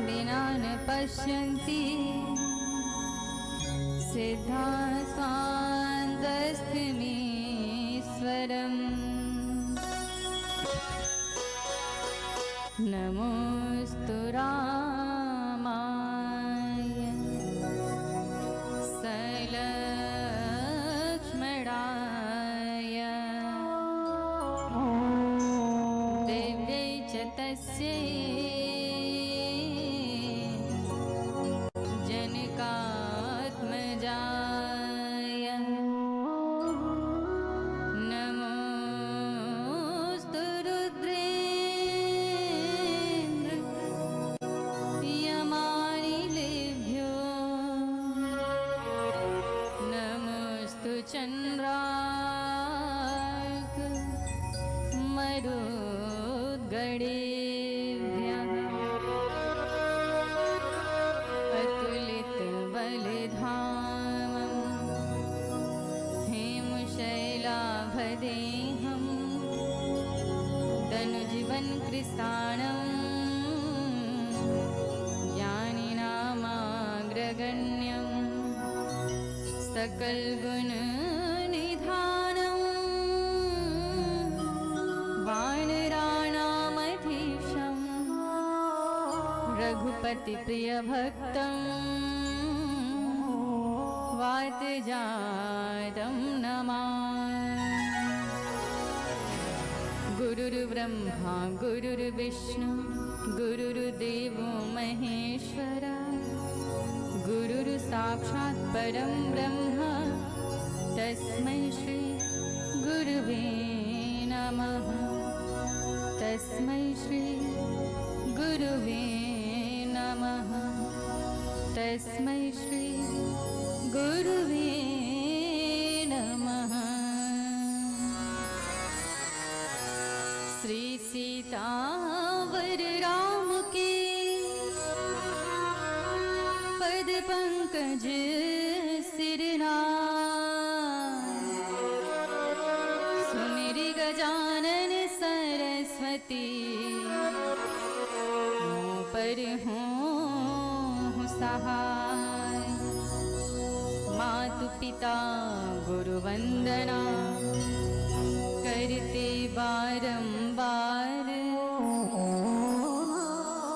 विना न पश्यन्ति सिद्धा स्वान्तस्थमीश्वरम् नमोस्तु रामाय सलक्ष्मणाय दिव्यै च तस्यै जनकात्मजाय नमोस्तु रुद्रेन्द्र यमानिलेभ्यो नमोस्तु चन्द्रार्क मरुद्गणेभ्यः अतुलितबलधामं हेमशैलाभदेहं दनुजीवनकृशानं ज्ञानिनामाग्रगण्यं सकलगुणनिधानं वानराणामधीशं रघुपतिप्रियभक्तं वातजातं नमामि। गुरुर्ब्रह्मा गुरुर्विष्णु गुरुर्देवो महेश्वर गुरुर्साक्षात् परं ब्रह्म तस्मै श्री गुरुवे नमः। तस्मै श्री गुरुवे नमः। तस्मै श्री गुरुवे नमः। श्री सीतावर राम के पद पंकज सिरनाय सुमिरि गजानन सरस्वती पर हों सहाय। मातु पिता गुरु वंदना करते बारंबार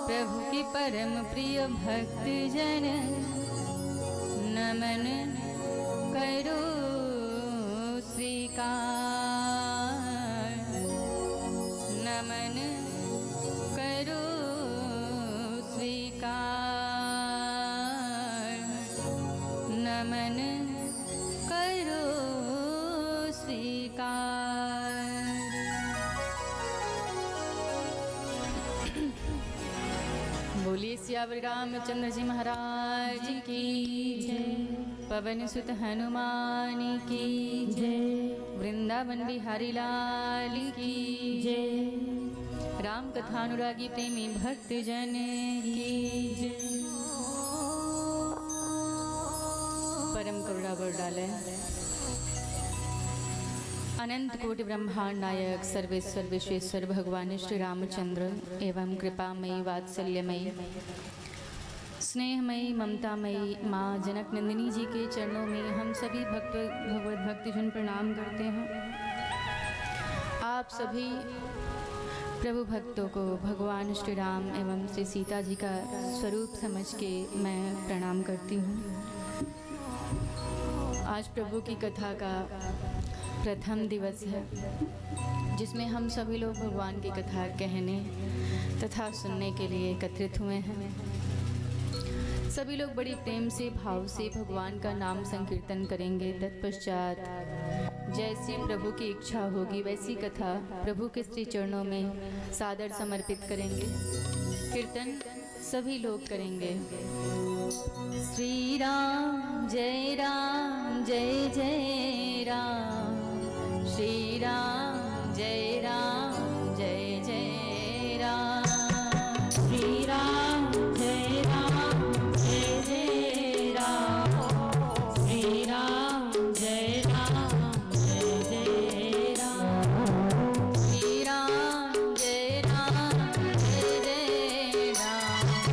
प्रभु के परम प्रिय भक्त जन नमन करो स्वीकार। नमन करो स्वीकार। नमन करो स्वीकार। बोलिए सियावर रामचंद्र जी महाराज की जय। पवन सुत हनुमान की जय। वृंदावन बिहारी लाल की जय। राम कथानुरागी प्रेमी भक्त जन की जय। परम करुणा बरडाले अनंत कोटि ब्रह्मांड नायक सर्वेश्वर विश्वेश्वर भगवान श्री रामचंद्र एवं कृपामयी वात्सल्यमयी स्नेहमयी ममतामयी माँ जनक नंदिनी जी के चरणों में हम सभी भगवत भक्तजन प्रणाम करते हैं। आप सभी प्रभु भक्तों को भगवान श्री राम एवं श्री सीता जी का स्वरूप समझ के मैं प्रणाम करती हूँ। आज प्रभु की कथा का प्रथम दिवस है जिसमें हम सभी लोग भगवान की कथा कहने तथा सुनने के लिए एकत्रित हुए हैं। सभी लोग बड़ी प्रेम से भाव से भगवान का नाम संकीर्तन करेंगे। तत्पश्चात जैसी प्रभु की इच्छा होगी वैसी कथा प्रभु के श्री चरणों में सादर समर्पित करेंगे। कीर्तन सभी लोग करेंगे। श्री राम जय जय राम। श्री राम जय जय राम। श्री राम जय जय राम। श्री राम जय जय राम। श्री राम जय जय राम।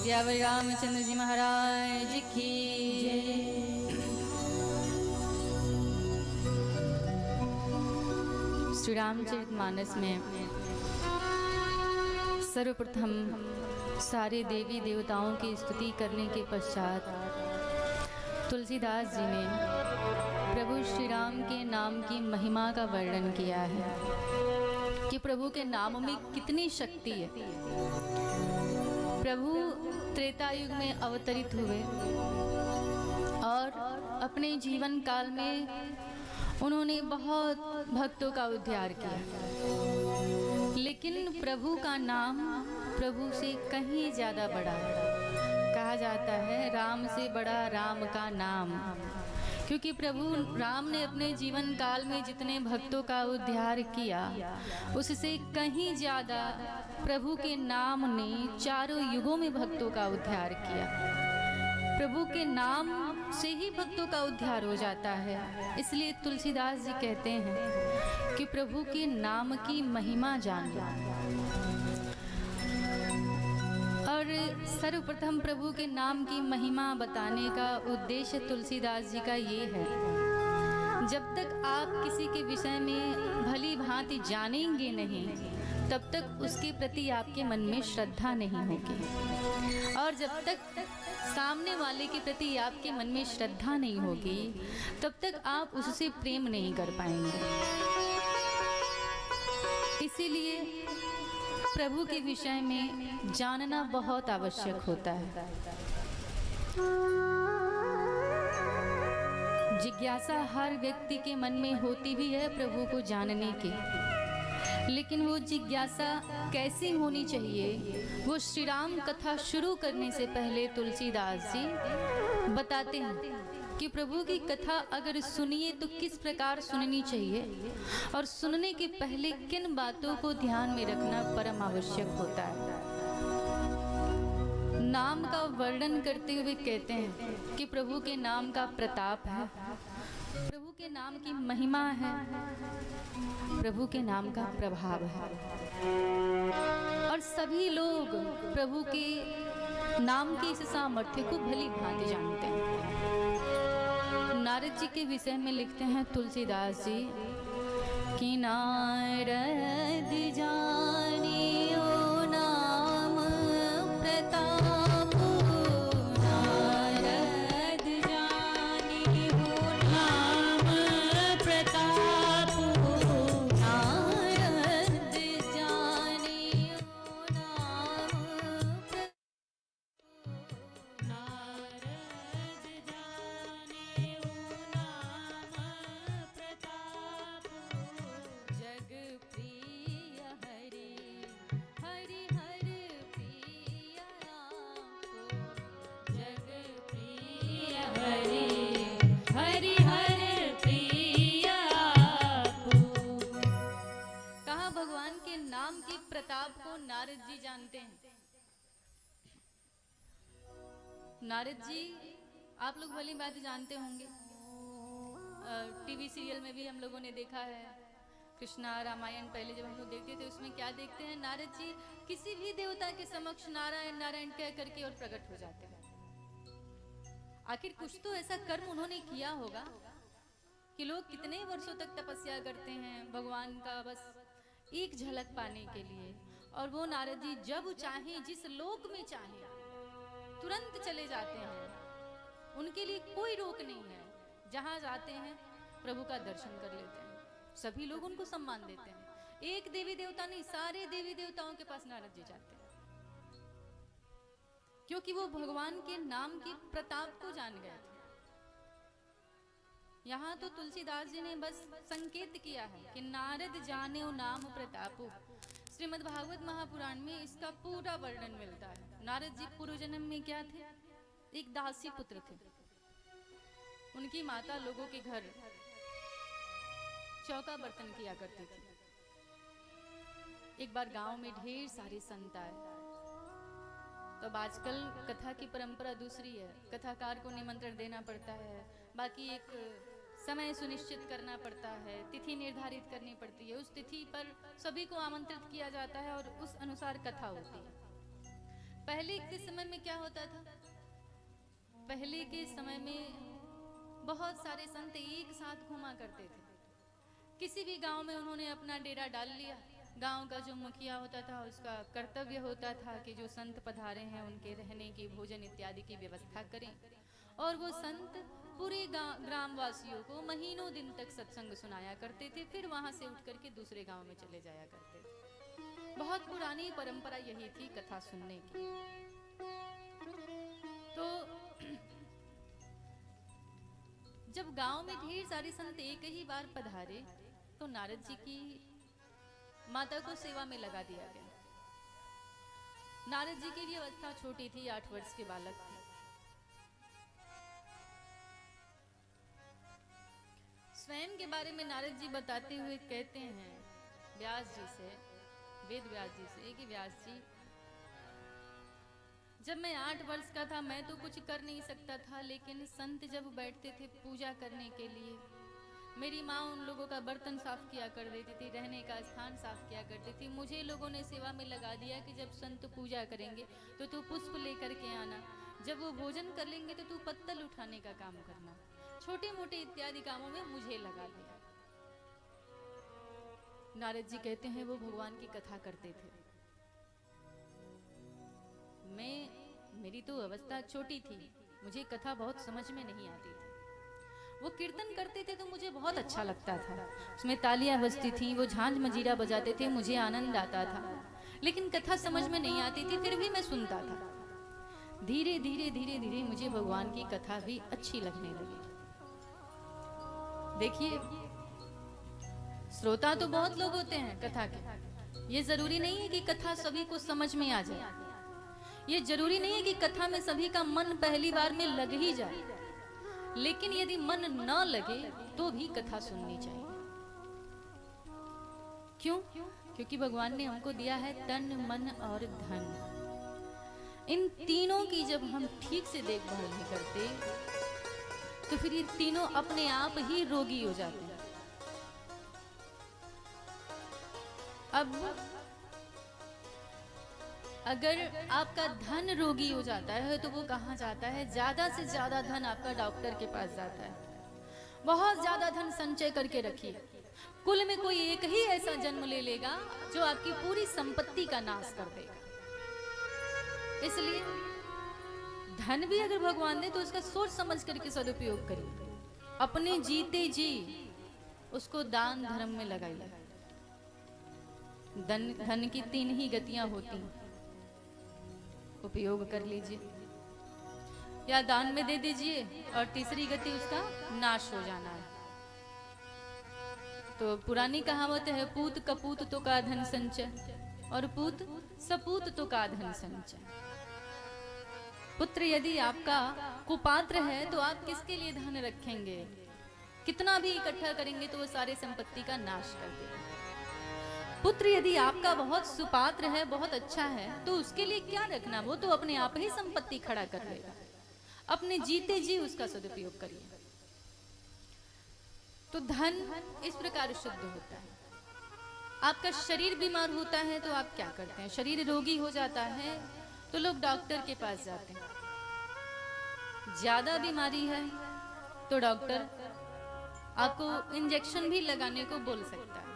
सियावर रामचंद्र जी महाराज की श्री रामचरितमानस में सर्वप्रथम सारे देवी देवताओं की स्तुति करने के पश्चात तुलसीदास जी ने प्रभु श्री राम के नाम की महिमा का वर्णन किया है कि प्रभु के नाम में कितनी शक्ति है। प्रभु त्रेता युग में अवतरित हुए और अपने जीवन काल में उन्होंने बहुत भक्तों का उद्धार किया, लेकिन प्रभु का नाम प्रभु से कहीं ज़्यादा बड़ा। कहा जाता है राम से बड़ा राम का नाम, क्योंकि प्रभु राम ने अपने जीवन काल में जितने भक्तों का उद्धार किया, उससे कहीं ज़्यादा प्रभु के नाम ने चारों युगों में भक्तों का उद्धार किया। प्रभु के नाम से ही भक्तों का उद्धार हो जाता है। इसलिए तुलसीदास जी कहते हैं कि प्रभु के नाम की महिमा जान लो। और सर्वप्रथम प्रभु के नाम की महिमा बताने का उद्देश्य तुलसीदास जी का ये है, जब तक आप किसी के विषय में भली भांति जानेंगे नहीं, तब तक उसके प्रति आपके मन में श्रद्धा नहीं होगी। और जब तक सामने वाले के प्रति आपके मन में श्रद्धा नहीं होगी, तब तक आप उससे प्रेम नहीं कर पाएंगे। इसीलिए प्रभु के विषय में जानना बहुत आवश्यक होता है। जिज्ञासा हर व्यक्ति के मन में होती भी है प्रभु को जानने की, लेकिन वो जिज्ञासा कैसी होनी चाहिए, वो श्री राम कथा शुरू करने से पहले तुलसीदास जी बताते हैं कि प्रभु की कथा अगर सुनिए तो किस प्रकार सुननी चाहिए, और सुनने के पहले किन बातों को ध्यान में रखना परम आवश्यक होता है। नाम का वर्णन करते हुए कहते हैं कि प्रभु के नाम का प्रताप है, प्रभु के नाम की महिमा है, प्रभु के नाम का प्रभाव है। और सभी लोग प्रभु के नाम के इस सामर्थ्य को भली भांति जानते हैं। नारद जी के विषय में लिखते हैं तुलसीदास जी कि नारद जानियो नाम प्रताप, नारद जानियो नाम प्रताप, नारद जानियो नाम प्रताप, नारद जानियो नाम प्रताप, जग प्रिय हरि हरि हर प्रिय आपको, जग प्रिय हरि हरि हर प्रिय आपको। कहा भगवान के नाम के प्रताप को नारद जी जानते हैं। नारद जी आप लोग भली बात जानते होंगे, टीवी सीरियल में भी हम लोगों ने देखा है। कृष्णा रामायण पहले जब हम लोग देखते थे, उसमें क्या देखते हैं, नारद जी किसी भी देवता के समक्ष नारायण नारायण कह करके और प्रकट हो जाते हैं। आखिर कुछ तो ऐसा कर्म उन्होंने किया होगा कि लोग कितने वर्षों तक तपस्या करते हैं भगवान का बस एक झलक पाने के लिए, और वो नारद जी जब चाहें जिस लोक में चाहें तुरंत चले जाते हैं। उनके लिए कोई रोक नहीं है, जहां जाते हैं प्रभु का दर्शन कर लेते हैं। सभी लोग उनको सम्मान देते हैं। एक देवी देवता नहीं, सारे देवी देवताओं के पास नारद जी जाते हैं, क्योंकि वो भगवान के नाम के प्रताप को जान गए थे। यहाँ तो तुलसीदास जी ने बस संकेत किया है कि नारद जाने नाम प्रतापो। श्रीमद् भागवत महापुराण में इसका पूरा वर्णन मिलता है। नारद जी पूर्व जन्म में क्या थे, एक दासी पुत्र थे। उनकी माता लोगों के घर चौका बर्तन किया करती थी। एक बार गांव में ढेर सारे संत आए। तो अब आजकल कथा की परंपरा दूसरी है, कथाकार को निमंत्रण देना पड़ता है, बाकी एक समय सुनिश्चित करना पड़ता है, तिथि निर्धारित करनी पड़ती है, उस तिथि पर सभी को आमंत्रित किया जाता है और उस अनुसार कथा होती है। पहले के समय में क्या होता था, पहले के समय में बहुत सारे संत एक साथ घूमा करते थे। किसी भी गांव में उन्होंने अपना डेरा डाल लिया। गांव का जो मुखिया होता था उसका कर्तव्य होता था कि जो संत पधारे हैं उनके रहने की, भोजन इत्यादि की व्यवस्था करें, और वो संत पूरे ग्रामवासियों को महीनों दिन तक सत्संग सुनाया करते थे। फिर वहां से उठ करके दूसरे गांव में चले जाया करते थे। बहुत पुरानी परंपरा यही थी कथा सुनने की। तो जब गांव में ढेर सारे संत एक ही बार पधारे तो नारद जी की माता को सेवा में लगा दिया गया। नारद जी की भी अवस्था छोटी थी, 8 वर्ष के बालक थे। स्वयं के बारे में नारद जी बताते हुए कहते हैं व्यास जी से, वेद व्यास जी से, कि व्यास जी, जब मैं 8 वर्ष का था मैं तो कुछ कर नहीं सकता था, लेकिन संत जब बैठते थे पूजा करने के लिए, मेरी माँ उन लोगों का बर्तन साफ किया कर देती थी, रहने का स्थान साफ किया करती थी। मुझे लोगों ने सेवा में लगा दिया कि जब संत पूजा करेंगे तो तू पुष्प लेकर के आना, जब वो भोजन कर लेंगे तो तू पत्तल उठाने का काम करना, छोटे मोटे इत्यादि कामों में मुझे लगा दिया। नारद जी कहते हैं वो भगवान की कथा करते थे। मेरी तो अवस्था छोटी थी, मुझे कथा बहुत समझ में नहीं आती थी। वो कीर्तन करते थे तो मुझे बहुत अच्छा लगता था, उसमें तालियां बजती थी, वो झांझ मजीरा बजाते थे, मुझे आनंद आता था, लेकिन कथा समझ में नहीं आती थी, फिर भी मैं सुनता था। धीरे धीरे धीरे धीरे मुझे भगवान की कथा भी अच्छी लगने लगी। देखिए, श्रोता तो बहुत लोग होते हैं कथा के, ये जरूरी नहीं है कि कथा सभी को समझ में आ जाए, ये जरूरी नहीं है कि कथा में सभी का मन पहली बार में लग ही जाए, लेकिन यदि मन न लगे तो भी कथा सुननी चाहिए। क्यों? क्योंकि भगवान ने हमको दिया है तन, मन और धन। इन तीनों की जब हम ठीक से देखभाल नहीं करते तो फिर ये तीनों अपने आप ही रोगी हो जाते हैं। अब अगर आपका धन रोगी हो जाता है तो वो कहाँ जाता है? ज्यादा से ज्यादा धन आपका डॉक्टर के पास जाता है। बहुत ज्यादा धन संचय करके रखिए, कुल में कोई एक ही ऐसा जन्म ले लेगा जो आपकी पूरी संपत्ति का नाश कर देगा। इसलिए धन भी अगर भगवान दे तो उसका सोच समझ करके सदुपयोग करिए। अपने जीते जी उसको दान धर्म में लगाइए। धन की 3 ही गतियां होती हैं, उपयोग कर लीजिए या दान में दे दीजिए, और तीसरी गति उसका नाश हो जाना है। तो पुरानी कहावत है, पूत कपूत तो का धन संचय, और पूत सपूत तो का धन संचय। पुत्र यदि आपका कुपात्र है तो आप किसके लिए धन रखेंगे? कितना भी इकट्ठा करेंगे तो वो सारे संपत्ति का नाश कर देगा। पुत्र यदि आपका बहुत सुपात्र है, बहुत अच्छा है, तो उसके लिए क्या रखना, वो तो अपने आप ही संपत्ति खड़ा कर लेगा। अपने जीते जी उसका सदुपयोग करिए। तो धन इस प्रकार शुद्ध होता है। आपका शरीर बीमार होता है तो आप क्या करते हैं? शरीर रोगी हो जाता है तो लोग डॉक्टर के पास जाते हैं। ज्यादा बीमारी है तो डॉक्टर आपको इंजेक्शन भी लगाने को बोल सकता है।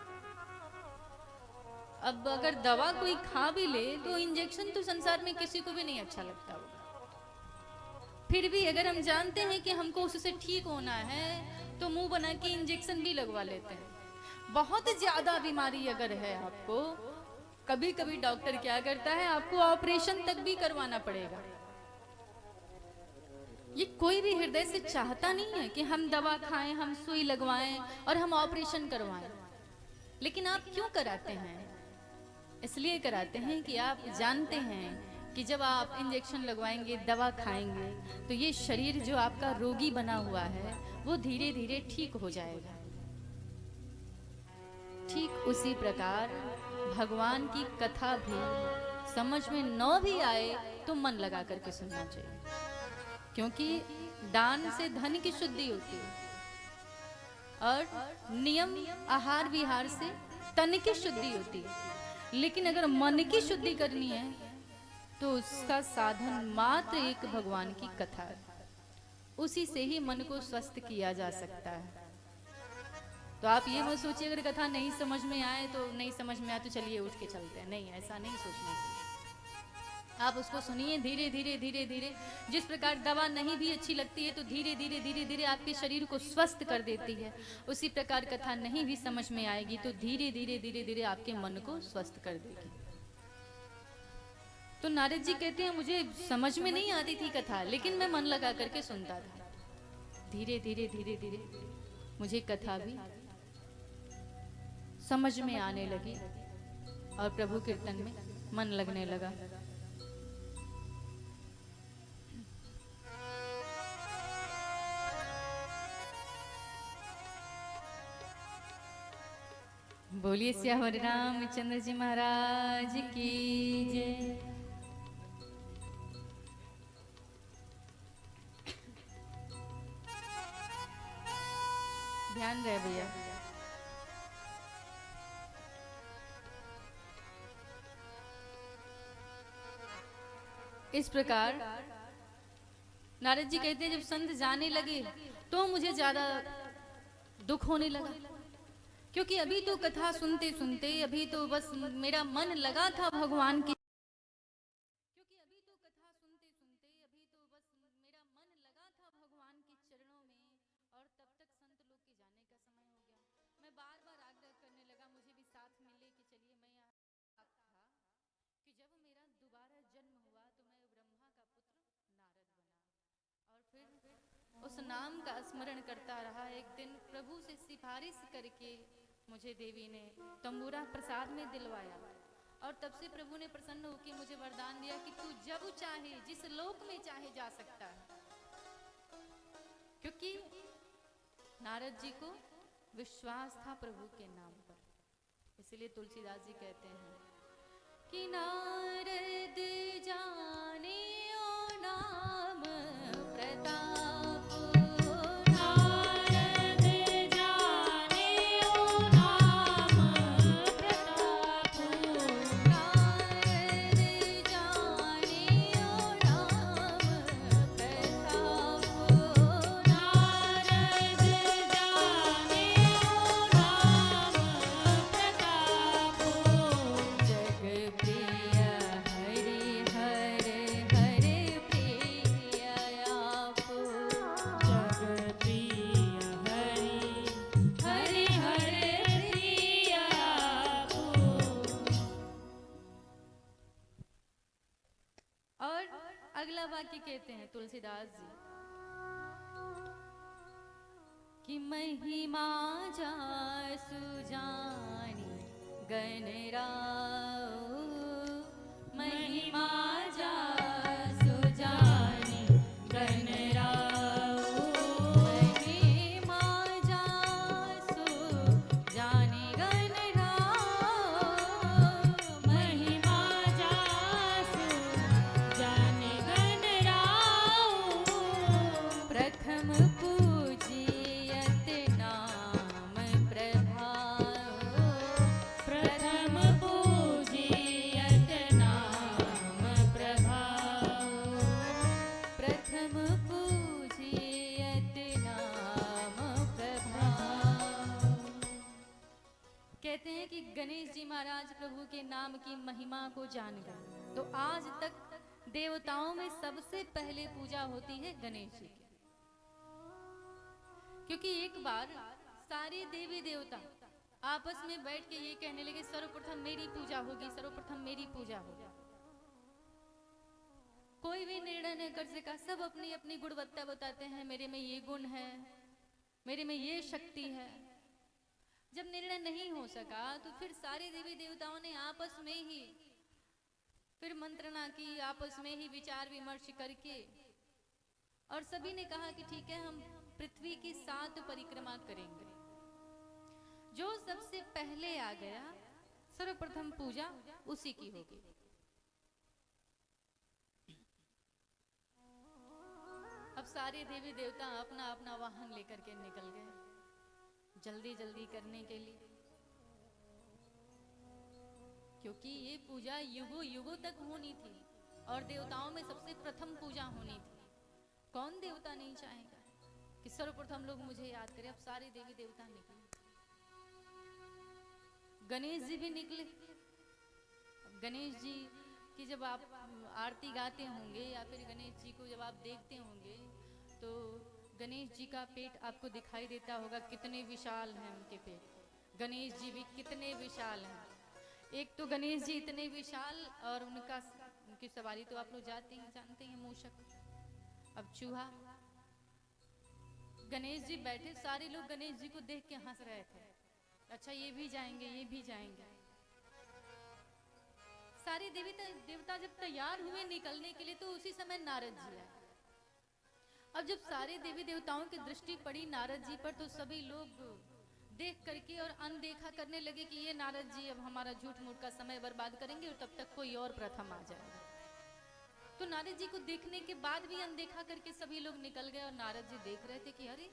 अब अगर दवा कोई खा भी ले तो इंजेक्शन तो संसार में किसी को भी नहीं अच्छा लगता होगा। फिर भी अगर हम जानते हैं कि हमको उससे ठीक होना है तो मुंह बना के इंजेक्शन भी लगवा लेते हैं। बहुत ज्यादा बीमारी अगर है आपको, कभी कभी डॉक्टर क्या करता है, आपको ऑपरेशन तक भी करवाना पड़ेगा। ये कोई भी हृदय से चाहता नहीं है कि हम दवा खाएं, हम सुई लगवाएं और हम ऑपरेशन करवाएं, लेकिन आप क्यों कराते हैं? इसलिए कराते हैं कि आप जानते हैं कि जब आप इंजेक्शन लगवाएंगे, दवा खाएंगे, तो ये शरीर जो आपका रोगी बना हुआ है वो धीरे धीरे ठीक हो जाएगा। ठीक उसी प्रकार भगवान की कथा भी समझ में न भी आए तो मन लगा करके सुनना चाहिए, क्योंकि दान से धन की शुद्धि होती है और नियम आहार विहार से तन की शुद्धि होती है। लेकिन अगर मन की शुद्धि करनी है तो उसका साधन मात्र एक भगवान की कथा है। उसी से ही मन को स्वस्थ किया जा सकता है। तो आप ये मत सोचिए अगर कथा नहीं समझ में आए तो नहीं समझ में आए तो चलिए उठ के चलते हैं, नहीं, ऐसा नहीं सोचना चाहिए। आप उसको सुनिए धीरे धीरे धीरे धीरे। जिस प्रकार दवा नहीं भी अच्छी लगती है तो धीरे धीरे धीरे धीरे आपके शरीर को स्वस्थ कर देती है, उसी प्रकार कथा नहीं भी समझ में आएगी तो धीरे धीरे धीरे धीरे आपके मन को स्वस्थ कर देगी। तो नारद जी कहते हैं मुझे समझ में नहीं आती थी कथा, लेकिन मैं मन लगा करके सुनता था। धीरे धीरे धीरे धीरे मुझे कथा भी समझ में आने लगी और प्रभु कीर्तन में मन लगने लगा। बोलिए सियावर रामचंद्र जी महाराज की जय। ध्यान रहे भैया। इस प्रकार नारद जी कहते हैं जब संत जाने लगे तो मुझे ज्यादा दुख होने लगा, क्योंकि अभी तो कथा सुनते सुनते अभी तो बस मेरा मन लगा था भगवान की, क्योंकि अभी तो कथा सुनते सुनते अभी तो बस मेरा मन लगा था भगवान के चरणों में, और तब तक संत लोग के जाने का समय हो गया। मैं बार बार आग्रह करने लगा मुझे भी साथ मिले कि चलिए। मैं यहाँ था कि जब मेरा दोबारा जन्म हुआ तो मैं ब्रह्मा का पुत्र नारद बना, और फिर उस नाम का स्मरण करता रहा। एक दिन प्रभु से सिफारिश करके मुझे देवी ने तंबूरा प्रसाद में दिलवाया, और तब से प्रभु ने प्रसन्न होकर मुझे वरदान दिया कि तू जब चाहे जिस लोक में चाहे जा सकता है, क्योंकि नारद जी को विश्वास था प्रभु के नाम पर। इसलिए तुलसीदास जी कहते हैं कि नारद जाने ओ नाम प्रताप, नारद जाने ओ नाम प्रताप, नारद जाने ओ नाम प्रताप, नारद जाने ओ नाम प्रताप, जग प्रिय हरि हर हर प्रिय आप, जग प्रिय हरि हर हर प्रिय आप। और अगला वाक्य कहते हैं तुलसीदास जी कि महिमा जासु जानी गणराओ, महिमा जासु जानी गणराओ, महिमा जासु जानी गणराओ, महिमा जासु जानी गणराओ, प्रथम पूजियत नाम प्रभाव, प्रथम पूजियत नाम प्रभाव, प्रथम पूजियत नाम प्रभाव। कहते हैं कि गणेश जी महाराज प्रभु के नाम की महिमा को जान गए, तो आज तक देवताओं में सबसे पहले पूजा होती है गणेश जी की। क्योंकि एक बार सारे देवी देवता आपस में बैठ के ये कहने लगे सर्वप्रथम मेरी पूजा होगी, सर्वप्रथम मेरी पूजा होगी। कोई भी निर्णय नहीं कर सका, सब अपनी अपनी गुणवत्ता बताते हैं, मेरे में ये गुण है, मेरे में ये शक्ति है। जब निर्णय नहीं हो सका तो फिर सारे देवी देवताओं ने आपस में ही फिर मंत्रणा की, आपस में ही विचार विमर्श करके, और सभी ने कहा कि ठीक है हम पृथ्वी की 7 परिक्रमा करेंगे। जो सबसे पहले आ गया सर्वप्रथम पूजा उसी की होगी। अब सारे देवी देवता अपना अपना वाहन लेकर के निकल गए जल्दी जल्दी करने के लिए, क्योंकि ये पूजा युगों युगों तक होनी थी और देवताओं में सबसे प्रथम पूजा होनी थी। कौन देवता नहीं चाहेगा कि सर्वप्रथम लोग मुझे याद करें। अब सारे देवी देवता निकले, गणेश जी भी निकले। गणेश जी की जब आप आरती गाते होंगे या फिर गणेश जी को जब आप देखते होंगे तो गणेश जी का पेट आपको दिखाई देता होगा, कितने विशाल हैं उनके पेट। गणेश जी भी कितने विशाल हैं। एक तो गणेश जी इतने विशाल, और उनकी सवारी तो आप लोग जानते हैं मूषक। अब चूहा गणेश जी बैठे, सारे लोग गणेश जी को देख के हंस रहे थे। अच्छा ये भी जाएंगे, ये भी जाएंगे। सारे देवता जब तैयार हुए निकलने के लिए तो उसी समय नारद जी आए। अब जब सारे देवी देवताओं की दृष्टि पड़ी नारद जी पर तो सभी लोग देख करके और अनदेखा करने लगे कि ये नारद जी अब हमारा झूठ मूठ का समय बर्बाद करेंगे और तब तक कोई और प्रथम आ जाएगा। तो नारद जी को देखने के बाद भी अनदेखा करके सभी लोग निकल गए और नारद जी देख रहे थे कि अरे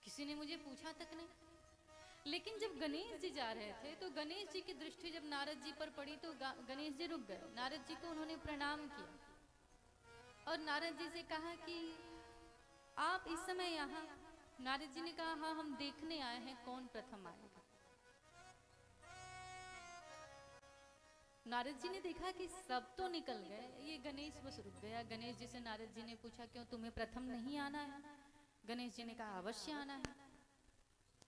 किसी ने मुझे पूछा तक नहीं। लेकिन जब गणेश जी जा रहे थे तो गणेश जी की दृष्टि जब नारद जी पर पड़ी तो गणेश जी रुक गए। नारद जी को उन्होंने प्रणाम किया और नारद जी से कहा कि आप इस समय यहाँ। नारद जी ने कहा हाँ हम देखने आए हैं कौन प्रथम आएगा। नारद जी ने देखा कि सब तो निकल गए, ये गणेश बस रुक गया। गणेश जी से नारद जी ने पूछा क्यों तुम्हें प्रथम नहीं आना है? गणेश जी ने कहा अवश्य आना है।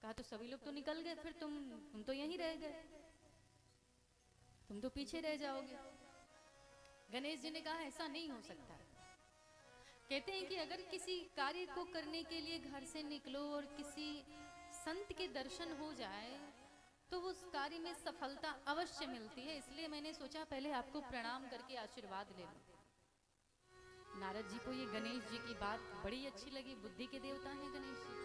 कहा तो सभी लोग तो निकल गए, फिर तुम तो यहीं रह गए, तुम तो पीछे रह जाओगे। गणेश जी ने कहा ऐसा नहीं हो सकता। कहते हैं कि अगर किसी कार्य को करने के लिए घर से निकलो और किसी संत के दर्शन हो जाए तो उस कार्य में सफलता अवश्य मिलती है। इसलिए मैंने सोचा पहले आपको प्रणाम करके आशीर्वाद ले लूं। नारद जी को ये गणेश जी की बात बड़ी अच्छी लगी। बुद्धि के देवता हैं गणेश जी।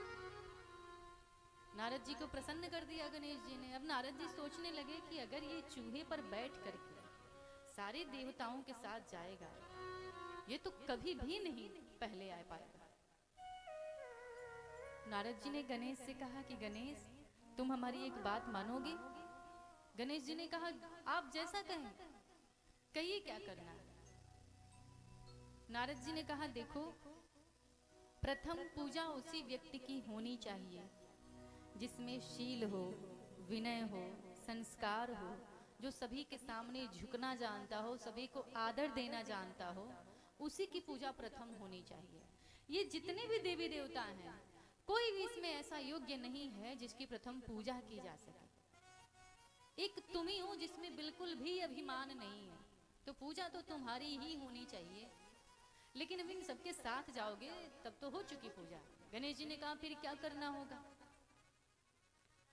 नारद जी को प्रसन्न कर दिया गणेश जी ने। अब नारद जी सोचने लगे कि अगर ये चूहे पर बैठ करके सारे देवताओं के साथ जाएगा ये तो कभी भी नहीं पहले आ पाएगा। नारद जी ने गणेश से कहा कि गणेश तुम हमारी एक बात मानोगे? गणेश जी ने कहा आप जैसा कहें, कहिए क्या करना है। नारद जी ने कहा देखो प्रथम पूजा उसी व्यक्ति की होनी चाहिए जिसमें शील हो, विनय हो, संस्कार हो, जो सभी के सामने झुकना जानता हो, सभी को आदर देना जानता हो, उसी की पूजा प्रथम होनी चाहिए। ये जितने भी देवी देवता हैं कोई भी इसमें ऐसा योग्य नहीं है जिसकी प्रथम पूजा की जा सके। एक तुम ही हो जिसमें बिल्कुल भी अभिमान नहीं है, तो पूजा तो तुम्हारी ही होनी चाहिए। लेकिन अब इन सबके साथ जाओगे तब तो हो चुकी पूजा। गणेश जी ने कहा फिर क्या करना होगा?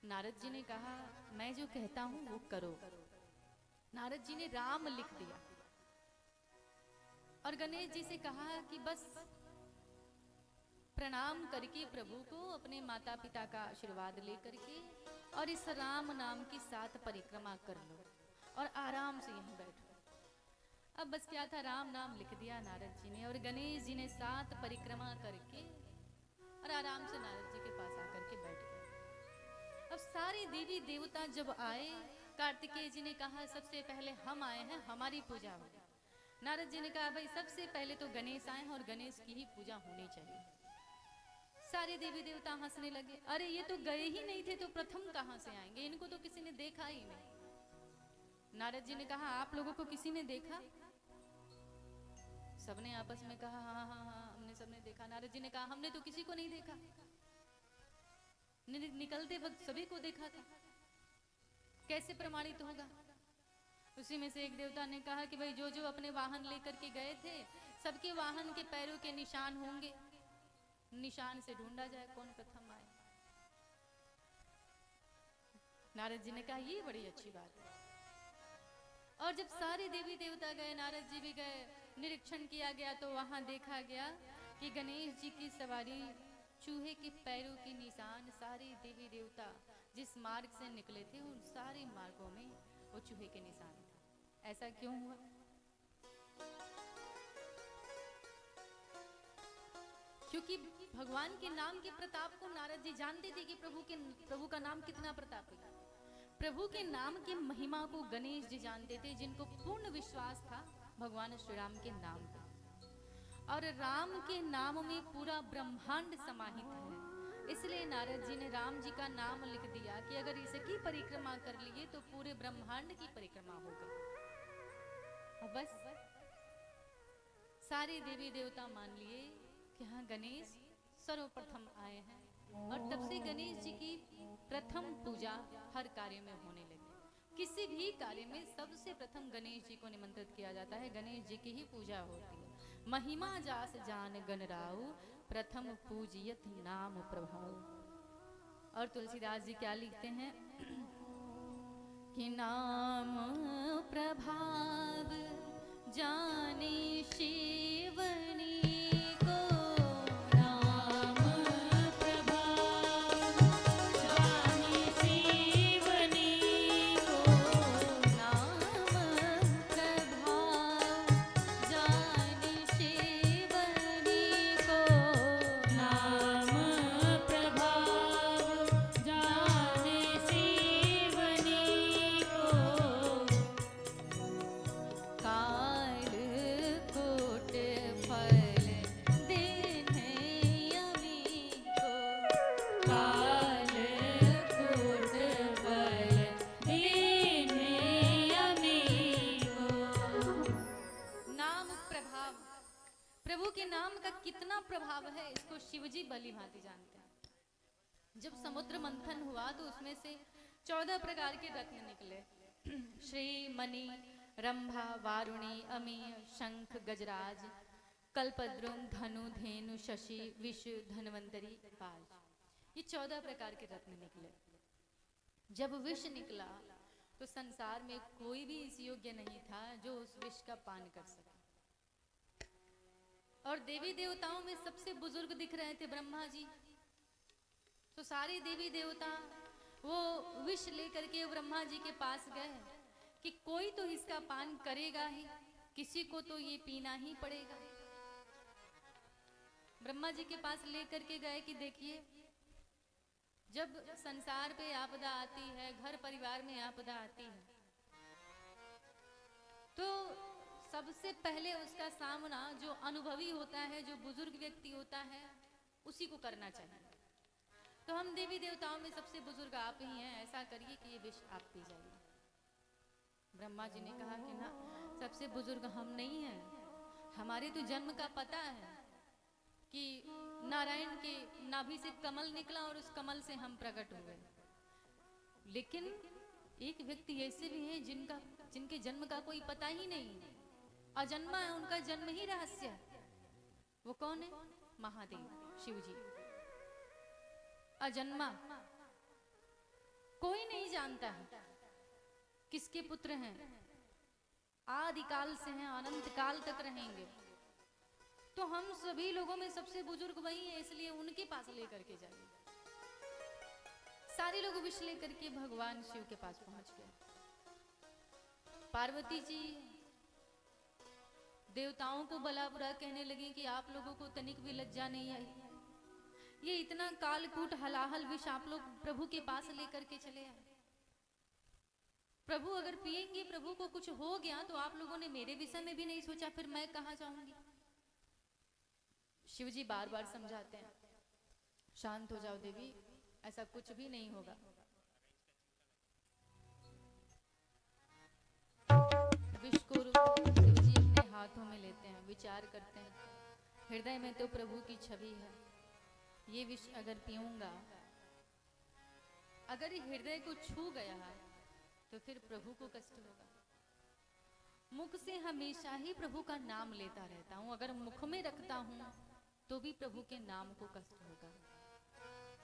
नारद जी ने कहा मैं जो कहता हूं वो करो। नारद जी ने राम लिख दिया और गणेश जी से कहा कि बस प्रणाम करके प्रभु को अपने माता पिता का आशीर्वाद लेकर के और इस राम नाम की 7 परिक्रमा कर लो और आराम से यहीं बैठो। अब बस क्या था, राम नाम लिख दिया नारद जी ने और गणेश जी ने 7 परिक्रमा करके और आराम से नारद जी के पास आकर के बैठ गए। अब सारे देवी देवता जब आए, कार्तिकेय जी ने कहा सबसे पहले हम आए हैं, हमारी पूजा हो। नारद जी ने कहा भाई सबसे पहले तो गणेश आए हैं और गणेश की ही पूजा होनी चाहिए। सारे देवी देवता हंसने लगे, अरे ये तो गए ही नहीं थे तो प्रथम कहां से आएंगे, इनको तो किसी ने देखा ही नहीं। नारद जी ने कहा आप लोगों को किसी ने देखा? सबने आपस में कहा हाँ हाँ हाँ हमने सबने देखा। नारद जी ने कहा हमने तो किसी को नहीं देखा, निकलते वक्त सभी को देखा था, कैसे प्रमाणित होगा? उसी में से एक देवता ने कहा कि भाई जो जो अपने वाहन लेकर के गए थे सबके वाहन के पैरों के निशान होंगे, निशान से ढूंढा जाए कौन प्रथम आए। नारद जी ने कहा ये बड़ी अच्छी बात है। और जब सारे देवी देवता गए, नारद जी भी गए, निरीक्षण किया गया तो वहां देखा गया कि गणेश जी की सवारी चूहे के पैरों के निशान, सारे देवी देवता जिस मार्ग से निकले थे उन सारे मार्गों में वो चूहे के निशान थे। ऐसा क्यों हुआ? क्योंकि भगवान के नाम के प्रताप को नारद जी जानते थे कि प्रभु का नाम कितना प्रतापी है। प्रभु के नाम की महिमा को गणेश जी जानते थे, जिनको पूर्ण विश्वास था भगवान श्री राम के नाम पे। और राम के नाम में पूरा ब्रह्मांड समाहित है, इसलिए नारद जी ने राम जी का नाम लिख दिया कि अगर इसकी परिक्रमा कर लिए तो पूरे ब्रह्मांड की परिक्रमा हो गई। और बस सारे देवी देवता मान लिए कि हाँ गणेश सर्वप्रथम आए हैं, और तब से गणेश जी की प्रथम पूजा हर कार्य में होने लगी। किसी भी कार्य में सबसे प्रथम गणेश जी को निमंत्रित किया जाता है, गणेश जी की ही पूजा होती है। महिमा जास जान गणराऊ प्रथम पूजियत नाम प्रभाव। और तुलसीदास जी क्या लिखते हैं कि नाम प्रभाव जाने शिवनी को, नाम प्रभाव जाने शिवनी को, नाम प्रभाव जाने शिवनी को, नाम प्रभाव जाने शिवनी को, काल कोट फल देने अमी को, काल कोट फल देने अमी को। नाम प्रभाव, प्रभु के नाम का कितना प्रभाव है इसको शिवजी भली भांति जानते हैं। जब समुद्र मंथन हुआ तो उसमें से 14 प्रकार के रत्न निकले, श्री, मणि, रंभा, वारुणी, अमी, शंख, गजराज, कल्पद्रुम, धनु, धेनु, शशि, विष, धन्वंतरी, पाल। ये 14 प्रकार के रत्न निकले। जब विष निकला तो संसार में कोई भी इस योग्य नहीं था जो उस विष का पान कर सके। और देवी देवताओं में सबसे बुजुर्ग दिख रहे थे ब्रह्मा जी। तो सारे देवी देवता वो विष लेकर के ब्रह्मा जी के पास गए कि कोई तो इसका पान करेगा ही, किसी को तो ये पीना ही पड़ेगा। ब्रह्मा जी के पास लेकर के गए कि देखिए, जब संसार पे आपदा आती है, घर परिवार में आपदा आती है, तो सबसे पहले उसका सामना जो अनुभवी होता है, जो बुजुर्ग व्यक्ति होता है, उसी को करना चाहिए। तो हम देवी देवताओं में सबसे बुजुर्ग आप ही हैं, ऐसा करिए कि ये विष आप पी जाइए। ब्रह्मा जी ने कहा कि ना, सबसे बुजुर्ग हम नहीं हैं, हमारे तो जन्म का पता है कि नारायण के नाभि से कमल निकला और उस कमल से हम प्रकट हुए। लेकिन एक व्यक्ति ऐसे भी हैं जिनके जन्म का कोई पता ही नहीं, अजन्मा है, उनका जन्म ही रहस्य है। वो कौन है? महादेव, शिव जी। अजन्मा, कोई नहीं जानता है किसके पुत्र हैं, आदिकाल से हैं, अनंत काल तक रहेंगे। तो हम सभी लोगों में सबसे बुजुर्ग वही है, इसलिए उनके पास लेकर के जाइए। सारे लोग विष लेकर के भगवान शिव के पास पहुंच गए। पार्वती जी देवताओं को भला बुरा कहने लगी कि आप लोगों को तनिक भी लज्जा नहीं आई, ये इतना कालकूट हलाहल विष आप लोग प्रभु के पास लेकर के चले आए। प्रभु अगर पिएंगे, प्रभु को कुछ हो गया तो आप लोगों ने मेरे विषय में भी नहीं सोचा, फिर मैं कहां जाऊंगी। शिव जी बार बार समझाते हैं, शांत हो जाओ देवी, ऐसा कुछ भी नहीं होगा। विष को शिव जी अपने हाथों में लेते हैं, विचार करते हैं, हृदय में तो प्रभु की छवि है, ये विष अगर पीऊंगा, अगर हृदय को छू गया तो फिर प्रभु को कष्ट होगा। मुख से हमेशा ही प्रभु का नाम लेता रहता हूं, अगर मुख में रखता हूं तो भी प्रभु के नाम को कष्ट होगा,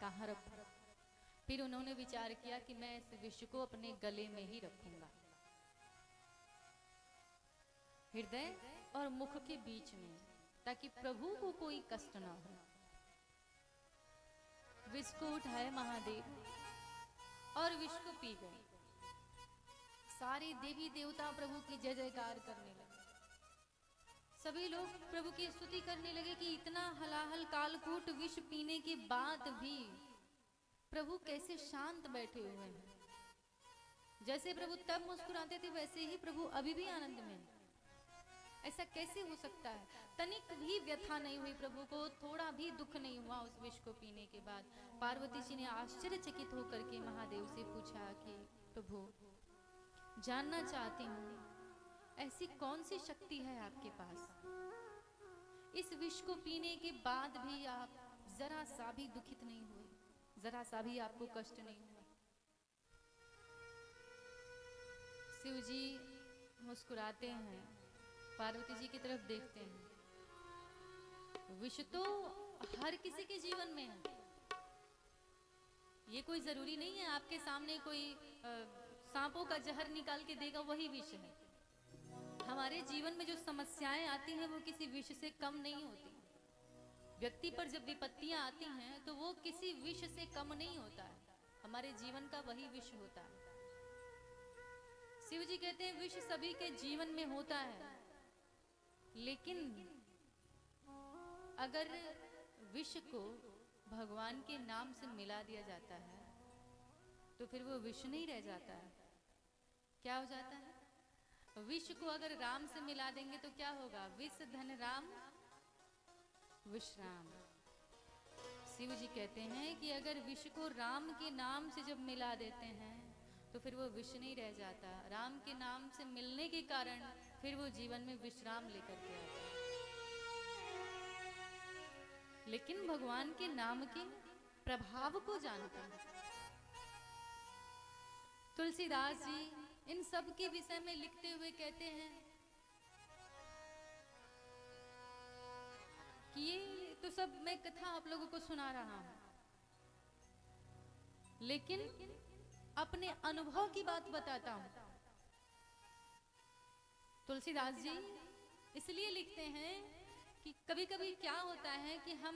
कहाँ रखूं। फिर उन्होंने विचार किया कि मैं इस विष को अपने गले में ही रखूंगा, हृदय और मुख के बीच में, ताकि प्रभु को कोई कष्ट ना हो। विष को उठाए महादेव और विष को पी गए। सारे देवी देवता प्रभु की जय जयकार करने लगे। सभी लोग प्रभु की स्तुति करने लगे कि इतना हलाहल कालकूट विष पीने के बाद भी प्रभु कैसे शांत बैठे हुए हैं। जैसे प्रभु तब मुस्कुराते थे वैसे ही प्रभु अभी भी आनंद में हैं। ऐसा कैसे हो सकता है? तनिक भी व्यथा नहीं हुई प्रभु को, थोड़ा भी दुख नहीं हुआ उस विष को पीने के बाद। पार्वती जी ने आश्चर्यचकित होकर के महादेव से पूछा कि प्रभु, जानना चाहती हूँ ऐसी कौन सी शक्ति है आपके पास, इस विष को पीने के बाद भी आप जरा सा भी दुखित नहीं हुए, जरा सा भी आपको कष्ट नहीं हुआ। शिव जी मुस्कुराते हैं, पार्वती जी की तरफ देखते हैं। विष तो हर किसी के जीवन में है। ये कोई जरूरी नहीं है आपके सामने कोई सांपों का जहर निकाल के देगा वही विष है। हमारे जीवन में जो समस्याएं आती हैं वो किसी विष से कम नहीं होती। व्यक्ति पर जब विपत्तियां आती हैं तो वो किसी विष से कम नहीं होता है, हमारे जीवन का वही विष होता है। शिव जी कहते हैं विष सभी के जीवन में होता है, लेकिन अगर विष को भगवान के नाम से मिला दिया जाता है तो फिर वो विष नहीं रह जाता है। क्या हो जाता है? विष को अगर राम से मिला देंगे तो क्या होगा? विष धन राम विश्राम। शिव जी कहते हैं कि अगर विष को राम के नाम से जब मिला देते हैं तो फिर वो विष नहीं रह जाता। राम के नाम से मिलने के कारण फिर वो जीवन में विश्राम लेकर के आता है। लेकिन भगवान के नाम के प्रभाव को जानता है। तुलसीदास जी इन सब के विषय में लिखते हुए कहते हैं कि ये तो सब मैं कथा आप लोगों को सुना रहा हूं, लेकिन अपने अनुभव की बात बताता हूं। तुलसीदास जी इसलिए लिखते हैं कि कभी कभी क्या होता है कि हम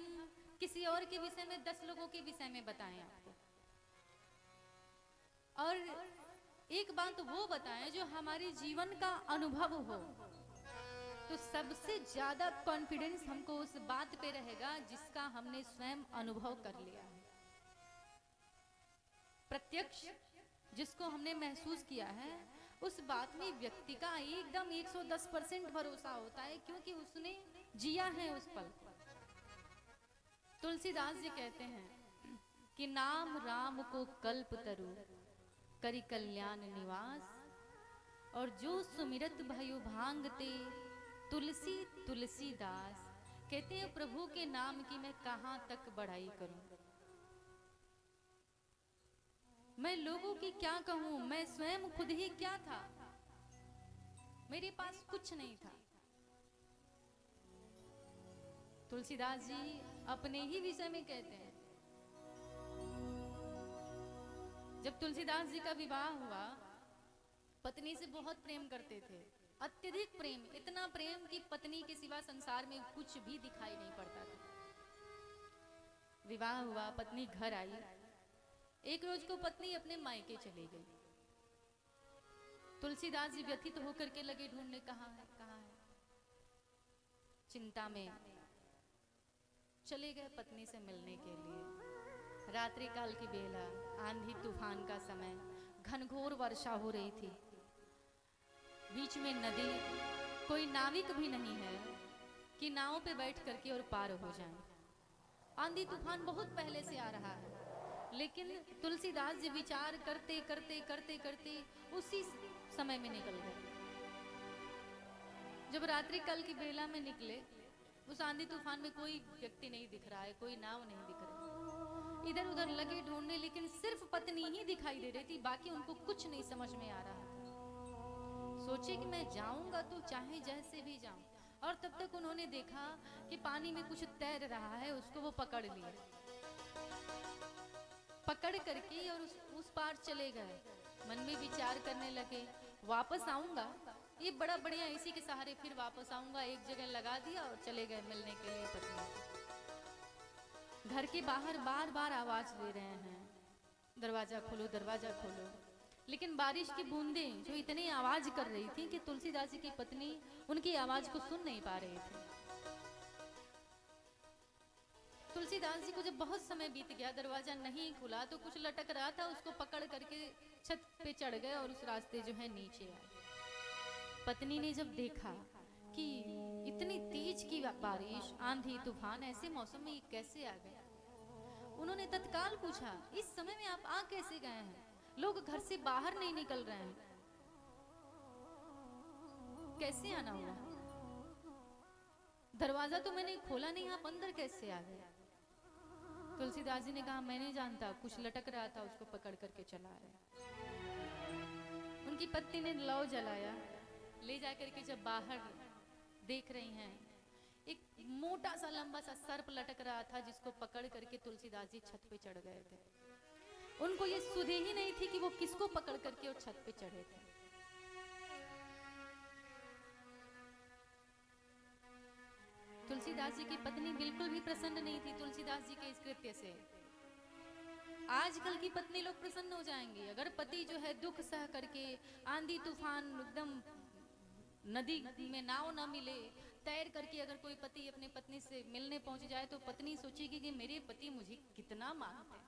किसी और के विषय में 10 लोगों के विषय में बताएं आपको, और एक बात वो बताएं जो हमारे जीवन का अनुभव हो, तो सबसे ज्यादा कॉन्फिडेंस हमको उस बात पे रहेगा जिसका हमने स्वयं अनुभव कर लिया है। प्रत्यक्ष जिसको हमने महसूस किया है उस बात में व्यक्ति का एकदम 110% भरोसा होता है, क्योंकि उसने जिया है उस पल को। तुलसीदास जी कहते हैं कि नाम राम को कल्प तरु करि कल्याण निवास, और जो सुमिरत भयो भांगते तुलसी तुलसीदास। कहते हैं प्रभु के नाम की मैं कहां तक बढ़ाई करूं, मैं लोगों की क्या कहूं, मैं स्वयं खुद ही क्या था, मेरे पास कुछ नहीं था। तुलसीदास जी अपने ही विषय में कहते हैं, जब तुलसीदास जी का विवाह हुआ, पत्नी से बहुत प्रेम करते थे, अत्यधिक प्रेम, इतना प्रेम कि पत्नी के सिवा संसार में कुछ भी दिखाई नहीं पड़ता था। विवाह हुआ, पत्नी घर आई, एक रोज को पत्नी अपने मायके चली गई। तुलसीदास जी व्यथित होकर के लगे ढूंढने, कहाँ है कहाँ है। चिंता में चले गए पत्नी से मिलने के लिए। रात्रि काल की बेला, आंधी तूफान का समय, घनघोर वर्षा हो रही थी, बीच में नदी, कोई नाविक भी नहीं है कि नाव पे बैठ करके और पार हो जाएं। आंधी तूफान बहुत पहले से आ रहा है, लेकिन तुलसीदास जी विचार करते करते करते करते उसी समय में निकल गए। जब रात्रि काल की बेला में निकले, उस आंधी तूफान में कोई व्यक्ति नहीं दिख रहा है, कोई नाव नहीं दिख रही। इधर उधर लगे ढूंढने, लेकिन सिर्फ पत्नी ही दिखाई दे रही थी, बाकी उनको कुछ नहीं समझ में आ रहा था। सोचे कि मैं जाऊंगा तो चाहे जैसे भी जाऊं, और तब तक उन्होंने देखा कि पानी में कुछ तैर रहा है, उसको वो पकड़ लिए, पकड़ करके और उस पार चले गए। मन में विचार करने लगे, वापस आऊंगा, ये बड़ा बढ़िया, इसी के सहारे फिर वापस आऊंगा। एक जगह लगा दिया और चले गए मिलने के लिए पत्नी से। घर के बाहर बार बार आवाज दे रहे हैं, दरवाजा खोलो दरवाजा खोलो, लेकिन बारिश की बूंदें जो इतनी आवाज कर रही थी कि तुलसीदास जी की पत्नी उनकी आवाज को सुन नहीं पा रही थी। तुलसीदास जी को जब बहुत समय बीत गया, दरवाजा नहीं खुला, तो कुछ लटक रहा था, उसको पकड़ करके छत पे चढ़ गए और उस रास्ते जो है नीचे आए। पत्नी ने जब देखा कि इतनी तेज की बारिश, आंधी तूफान, ऐसे मौसम में ये कैसे आ गए, उन्होंने तत्काल पूछा, इस समय में आप आ कैसे गए हैं? लोग घर से बाहर नहीं निकल रहे हैं, कैसे आना हुआ? दरवाजा तो मैंने खोला नहीं, आप अंदर कैसे आ गए? तुलसीदास जी ने कहा, मैं नहीं जानता, कुछ लटक रहा था, उसको पकड़ करके चला रहे। उनकी पत्नी ने लौ जलाया, ले जाकर के जब बाहर देख रही हैं, एक मोटा सा लंबा सा सर्प लटक रहा था, जिसको पकड़ करके तुलसीदास जी छत पे चढ़ गए थे। उनको ये सुधे ही नहीं थी कि वो किसको पकड़ करके और छत पे चढ़े थे। तुलसीदास जी की पत्नी बिल्कुल भी प्रसन्न नहीं थी तुलसीदास जी के इस कृत्य से। आजकल की पत्नी लोग प्रसन्न हो जाएंगी अगर पति जो है दुख सह करके, आंधी तूफान एकदम नदी में नाव न मिले, तैर करके अगर कोई पति अपने पत्नी से मिलने पहुंच जाए तो पत्नी सोचेगी कि मेरे पति मुझे कितना मानते हैं,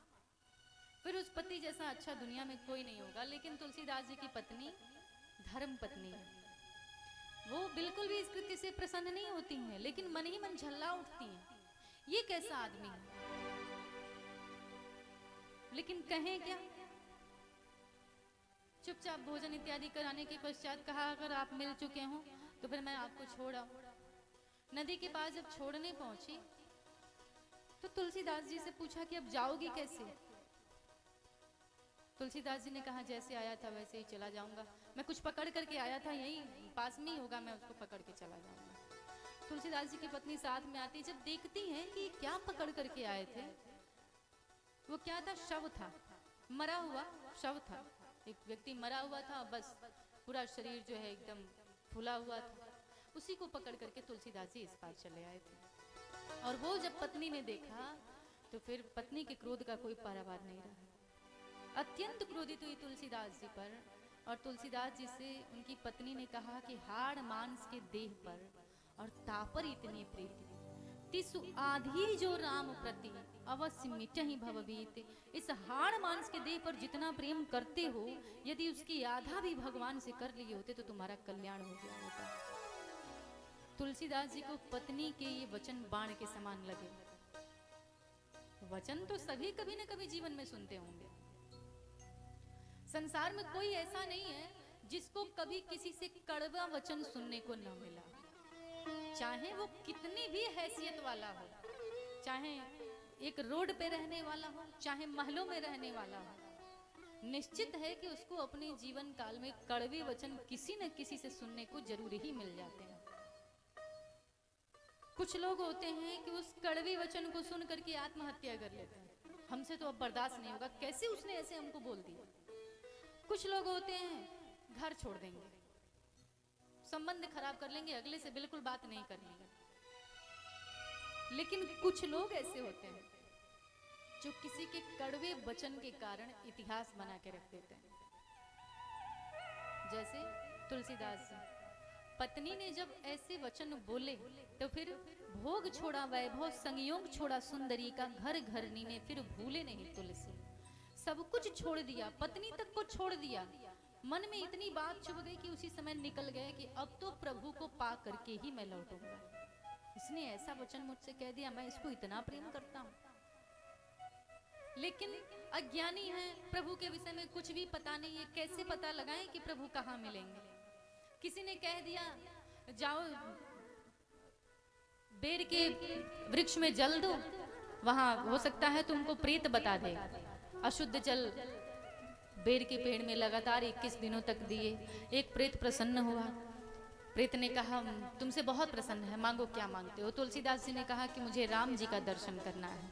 फिर उस पति जैसा अच्छा दुनिया में कोई नहीं होगा। लेकिन तुलसीदास जी की पत्नी धर्म पत्नी है, वो बिल्कुल भी इस कृत्य से प्रसन्न नहीं होती हैं, लेकिन मन ही मन झल्ला उठती हैं, ये कैसा आदमी है। लेकिन कहें क्या, चुपचाप भोजन इत्यादि कराने के पश्चात कहा अगर आप मिल चुके हो तो फिर मैं आपको छोड़ आऊं। नदी के पास जब छोड़ने पहुंची तो तुलसीदास जी से पूछा कि अब जाओगी कैसे। तुलसीदास जी ने कहा जैसे आया था वैसे ही चला जाऊंगा, मैं कुछ पकड़ करके आया था, यहीं पास में ही होगा, मैं उसको पकड़ के चला जाऊंगा। तुलसीदास जी की पत्नी साथ में आती, जब देखती हैं कि क्या पकड़ करके आए थे, वो क्या था, शव था, मरा हुआ शव था, एक व्यक्ति मरा हुआ था, बस पूरा शरीर जो है एकदम फूला हुआ था, उसी को पकड़ करके तुलसीदास जी इस पार चले आए थे। और वो जब पत्नी ने देखा तो फिर पत्नी के क्रोध का कोई पारावार नहीं रहा, अत्यंत क्रोधित हुई तुलसीदास जी पर। और तुलसीदास जी से उनकी पत्नी ने कहा कि हाड़ मांस के देह पर और तापर इतनी प्रीति, तिसु आधी जो राम प्रति अवश्य मिटहि भवभीत। इस हाड़ मांस के देह पर जितना प्रेम करते हो, यदि उसकी आधा भी भगवान से कर लिए होते तो तुम्हारा कल्याण हो गया होता। तुलसीदास जी को पत्नी के ये वचन बाण के समान लगे। वचन तो सभी कभी न कभी जीवन में सुनते होंगे, संसार में कोई ऐसा नहीं है जिसको कभी किसी से कड़वा वचन सुनने को न मिला, चाहे वो कितनी भी हैसियत वाला हो, चाहे एक रोड पे रहने वाला हो, चाहे महलों में रहने वाला हो। निश्चित है कि उसको अपने जीवन काल में कड़वे वचन किसी न किसी से सुनने को जरूर ही मिल जाते हैं। कुछ लोग होते हैं कि उस कड़वे वचन को सुन करके आत्महत्या कर लेते हैं, हमसे तो अब बर्दाश्त नहीं होगा, कैसे उसने ऐसे हमको बोल दिया। कुछ लोग होते हैं घर छोड़ देंगे, संबंध खराब कर लेंगे, अगले से बिल्कुल बात नहीं करनी। लेकिन कुछ लोग ऐसे होते हैं जो किसी के कड़वे वचन के कारण इतिहास बना के रख देते हैं। जैसे तुलसीदास जी, पत्नी ने जब ऐसे वचन बोले तो फिर भोग छोड़ा वैभव, संयोग छोड़ा सुंदरी का, घर घरनी ने फिर भूले नहीं तुलसी। सब कुछ छोड़ दिया, पत्नी तक को छोड़ दिया। मन में इतनी बात चुभ गई कि उसी समय निकल गए कि अब तो प्रभु को पा करके ही मैं लौटूंगा। इसने ऐसा वचन मुझसे कह दिया, मैं इसको इतना प्रेम करता हूं। लेकिन अज्ञानी है, प्रभु के विषय में कुछ भी पता नहीं है, कैसे पता लगाएं कि प्रभु कहाँ मिलेंगे। किसी ने कह दिया जाओ बेर के वृक्ष में जल दो, वहां हो सकता है तुमको प्रेत बता दे। अशुद्ध जल बेर के पेड़ में लगातार 21 दिनों तक दिए, एक प्रेत प्रसन्न हुआ। प्रेत ने कहा तुमसे बहुत प्रसन्न है, मांगो क्या मांगते हो। तुलसीदास जी ने कहा कि मुझे राम जी का दर्शन करना है।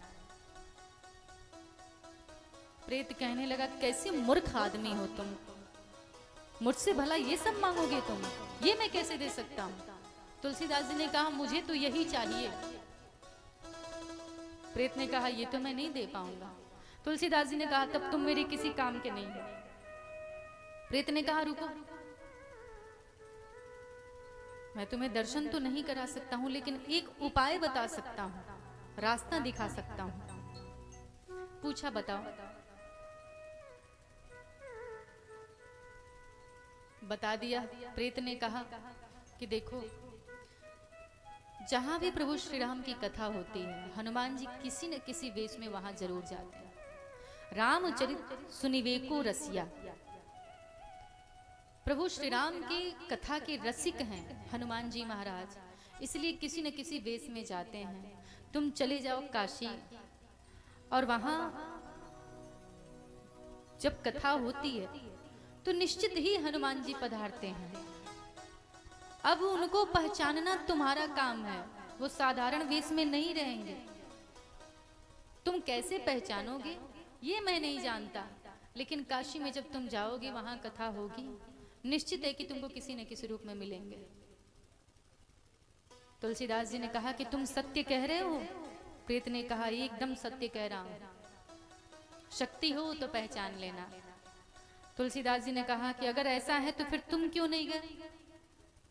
प्रेत कहने लगा कैसे मूर्ख आदमी हो तुम, मुझसे भला ये सब मांगोगे तुम, ये मैं कैसे दे सकता हूं। तुलसीदास जी ने कहा मुझे तो यही चाहिए। प्रेत ने कहा ये तो मैं नहीं दे पाऊंगा। तुलसीदास जी ने कहा तब तुम मेरे किसी काम के नहीं हो। प्रेत ने कहा रुको, मैं तुम्हें दर्शन तो नहीं करा सकता हूं, लेकिन एक उपाय बता सकता हूं, रास्ता दिखा सकता हूं। पूछा बताओ। बता दिया। प्रेत ने कहा कि देखो, जहां भी प्रभु श्री राम की कथा होती है, हनुमान जी किसी न किसी वेश में वहां जरूर जाते हैं। रामचरित सुनिवेको रसिया, प्रभु श्री राम की कथा के रसिक हैं हनुमान जी महाराज, इसलिए किसी न किसी वेश में जाते हैं। तुम चले जाओ काशी, और वहां जब कथा होती है तो निश्चित ही हनुमान जी पधारते हैं। अब उनको पहचानना तुम्हारा काम है। वो साधारण वेश में नहीं रहेंगे। तुम कैसे पहचानोगे ये मैं नहीं जानता, लेकिन काशी में जब तुम जाओगे वहां कथा होगी, निश्चित है कि तुमको किसी न किसी रूप में मिलेंगे। तुलसीदास जी ने कहा कि तुम सत्य कह रहे हो? प्रेत ने कहा एकदम सत्य कह रहा हूं, शक्ति हो तो पहचान लेना। तुलसीदास जी ने कहा कि अगर ऐसा है तो फिर तुम क्यों नहीं गए?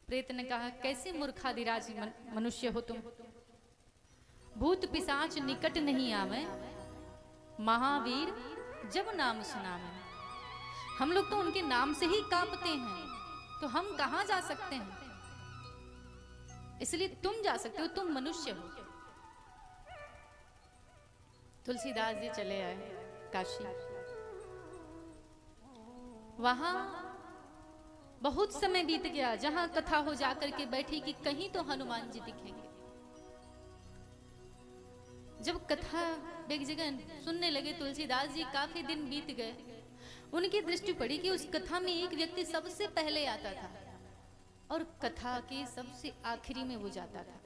प्रेत ने कहा कैसे मूर्खाधिराज मनुष्य हो तुम, भूत पिशाच निकट नहीं आवे, महावीर जब नाम सुनावे। हम लोग तो उनके नाम से ही कांपते हैं, तो हम कहां जा सकते हैं? इसलिए तुम जा सकते हो, तुम मनुष्य हो। तुलसीदास जी चले आए काशी। वहां बहुत समय बीत गया, जहां कथा हो जाकर के बैठी कि कहीं तो हनुमान जी दिखेंगे। जब कथा एक जगह सुनने लगे तुलसीदास जी, काफी दिन बीत गए, उनकी दृष्टि पड़ी कि उस कथा में एक व्यक्ति सबसे पहले आता था और कथा के सबसे आखिरी में वो जाता था।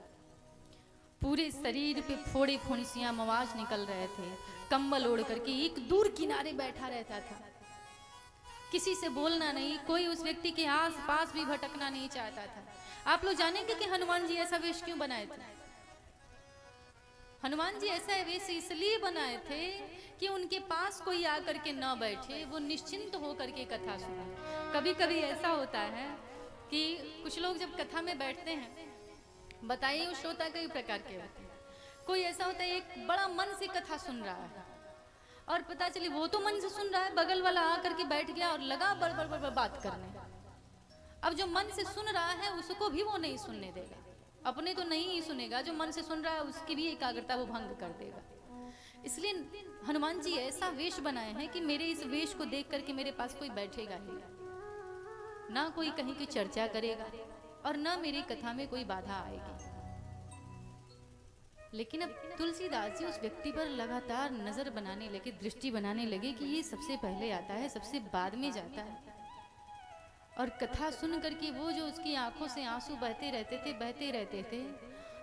पूरे शरीर पे फोड़े फुंसियां मवाज निकल रहे थे, कंबल ओढ़ करके एक दूर किनारे बैठा रहता था, किसी से बोलना नहीं, कोई उस व्यक्ति के आस पास भी भटकना नहीं चाहता था। आप लोग जानेंगे कि हनुमान जी ऐसा वेश क्यों बनाए थे? हनुमान जी ऐसा वेश इसलिए बनाए थे कि उनके पास कोई आकर के न बैठे, वो निश्चिंत होकर के कथा सुने। कभी कभी ऐसा होता है कि कुछ लोग जब कथा में बैठते हैं, बताइए वो श्रोता कई प्रकार के होते हैं। कोई ऐसा होता है एक बड़ा मन से कथा सुन रहा है और पता चली वो तो मन से सुन रहा है, बगल वाला आकर के बैठ गया और लगा बड़ बड़ बड़ बात करने। अब जो मन से सुन रहा है उसको भी वो नहीं सुनने देगा, अपने तो नहीं ही सुनेगा, जो मन से सुन रहा है उसकी भी एकाग्रता वो भंग कर देगा। इसलिए हनुमान जी ऐसा वेश बनाए हैं कि मेरे इस वेश को देख करके मेरे पास कोई बैठेगा ही ना, कोई कहीं की चर्चा करेगा और ना मेरी कथा में कोई बाधा आएगी। लेकिन अब तुलसीदास जी उस व्यक्ति पर लगातार नजर बनाने लगे, दृष्टि बनाने लगे कि ये सबसे पहले आता है, सबसे बाद में जाता है। और कथा सुन करके वो जो उसकी आंखों से आंसू बहते रहते थे,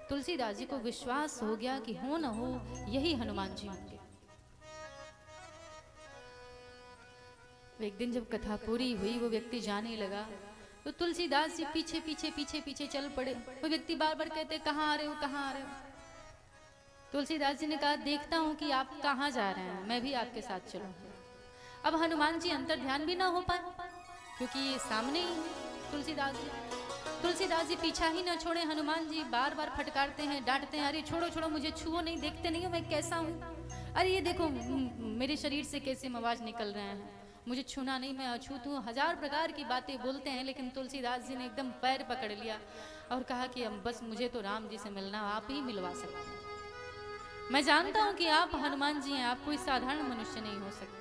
तुलसीदास जी को विश्वास हो गया कि हो न हो यही हनुमान जी होंगे। एक दिन जब कथा पूरी हुई, वो व्यक्ति जाने लगा, तो तुलसीदास जी पीछे पीछे पीछे पीछे चल पड़े। वो व्यक्ति बार बार कहते कहाँ आ रहे हो, कहाँ आ रहे हो? तुलसीदास जी ने कहा देखता हूं कि आप कहाँ जा रहे हैं, मैं भी आपके साथ चलूं। अब हनुमान जी अंतर ध्यान भी ना हो पाए, क्योंकि ये सामने ही तुलसीदास जी पीछा ही ना छोड़े। हनुमान जी बार बार फटकारते हैं, डांटते हैं, अरे छोड़ो छोड़ो, मुझे छुओ नहीं, देखते नहीं हो मैं कैसा हूँ? अरे ये देखो मेरे शरीर से कैसे मवाज निकल रहे हैं, मुझे छूना नहीं, मैं अछूत हूँ। हजार प्रकार की बातें बोलते हैं, लेकिन तुलसीदास जी ने एकदम पैर पकड़ लिया और कहा कि अब बस मुझे तो राम जी से मिलना, आप ही मिलवा सकते हैं। मैं जानता हूं कि आप हनुमान जी हैं, आप कोई साधारण मनुष्य नहीं हो सकते।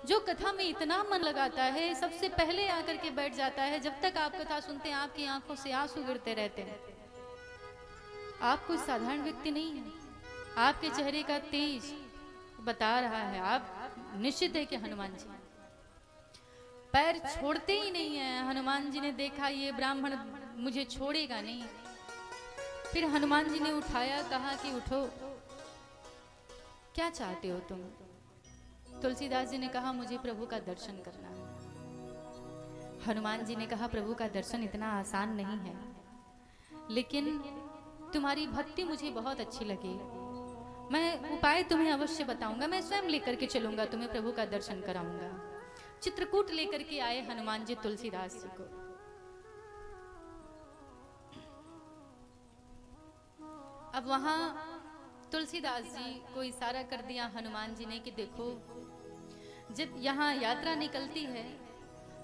जो कथा में इतना मन लगाता है, सबसे पहले आकर के बैठ जाता है, जब तक आप कथा सुनते हैं आपकी आंखों से आंसू गिरते रहते हैं। आप कोई साधारण व्यक्ति नहीं है, आपके चेहरे का तेज बता रहा है, आप निश्चित है कि हनुमान जी। पैर छोड़ते ही नहीं है। हनुमान जी ने देखा ये ब्राह्मण मुझे छोड़ेगा नहीं, फिर हनुमान जी ने उठाया, कहा कि उठो, क्या चाहते हो तुम? तुलसीदास जी ने कहा मुझे प्रभु का दर्शन करना है। हनुमान जी ने कहा प्रभु का दर्शन इतना आसान नहीं है, लेकिन तुम्हारी भक्ति मुझे बहुत अच्छी लगी, मैं उपाय तुम्हें अवश्य बताऊंगा, मैं स्वयं लेकर के चलूंगा, तुम्हें प्रभु का दर्शन कराऊंगा। चित्रकूट लेकर के आए हनुमान जी तुलसीदास जी को। अब वहां तुलसीदास जी को इशारा कर दिया हनुमान जी ने कि देखो, जब यहाँ यात्रा निकलती है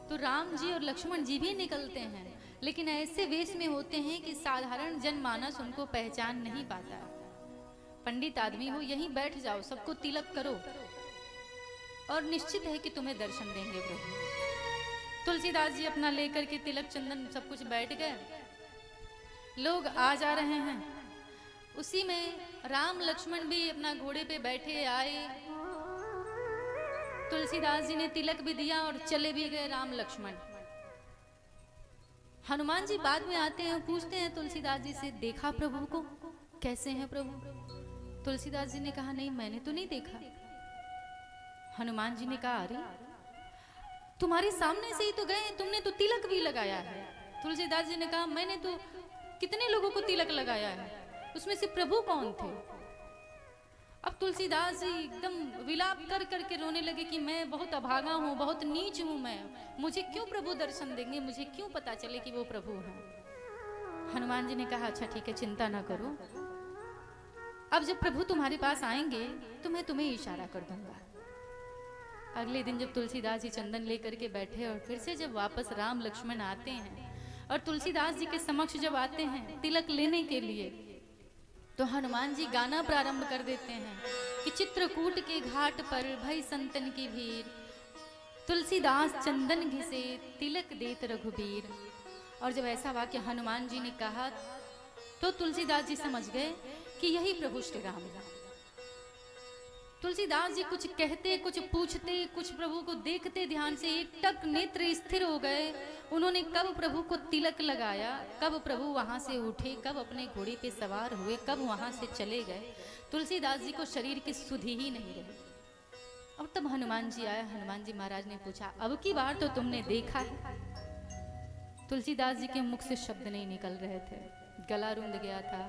तो राम जी और लक्ष्मण जी भी निकलते हैं, लेकिन ऐसे वेश में होते हैं कि साधारण जनमानस उनको पहचान नहीं पाता। पंडित आदमी हो, यहीं बैठ जाओ, सबको तिलक करो और निश्चित है कि तुम्हें दर्शन देंगे प्रभु। तुलसीदास जी अपना लेकर के तिलक चंदन सब कुछ बैठ गए, लोग आ जा रहे हैं। उसी में राम लक्ष्मण भी अपना घोड़े पे बैठे आए। तुलसीदास जी ने तिलक भी दिया और चले भी गए राम लक्ष्मण। हनुमान जी बाद में आते हैं, पूछते हैं तुलसीदास जी से, देखा प्रभु को, कैसे हैं प्रभु? तुलसीदास जी ने कहा, नहीं मैंने तो नहीं देखा। हनुमान जी ने कहा, अरे तुम्हारे सामने से ही तो गए, तुमने तो तिलक भी लगाया है। तुलसीदास जी ने कहा, मैंने तो कितने लोगों को तिलक लगाया है, उसमें से प्रभु कौन थे? अब तुलसीदास जी एकदम विलाप कर करके रोने लगे कि मैं बहुत अभागा हूँ, बहुत नीच हूँ मैं, मुझे क्यों प्रभु दर्शन देंगे, मुझे क्यों पता चले कि वो प्रभु हैं। हनुमान जी ने कहा, अच्छा ठीक है, चिंता ना करो, अब जब प्रभु तुम्हारे पास आएंगे तो मैं तुम्हें इशारा कर दूंगा। अगले दिन जब तुलसीदास जी चंदन लेकर के बैठे और फिर से जब वापस राम लक्ष्मण आते हैं और तुलसीदास जी के समक्ष जब आते हैं तिलक लेने के लिए, तो हनुमान जी गाना प्रारंभ कर देते हैं कि चित्रकूट के घाट पर भई संतन की भीड़, तुलसीदास चंदन घिसे तिलक देत रघुबीर। और जब ऐसा वाक्य हनुमान जी ने कहा तो तुलसीदास जी समझ गए कि यही प्रभु श्री राम है। तुलसीदास जी कुछ कहते, कुछ पूछते, कुछ प्रभु को देखते ध्यान से, एक टक नेत्र स्थिर हो गए। उन्होंने कब प्रभु को तिलक लगाया, कब प्रभु वहां से उठे, कब अपने घोड़े पे सवार हुए, कब वहां से चले गए, तुलसीदास जी को शरीर की सुधि ही नहीं रही। अब तब हनुमान जी आया, हनुमान जी महाराज ने पूछा, अब की बार तो तुमने देखा है? तुलसीदास जी के मुख से शब्द नहीं निकल रहे थे, गला रुंध गया था,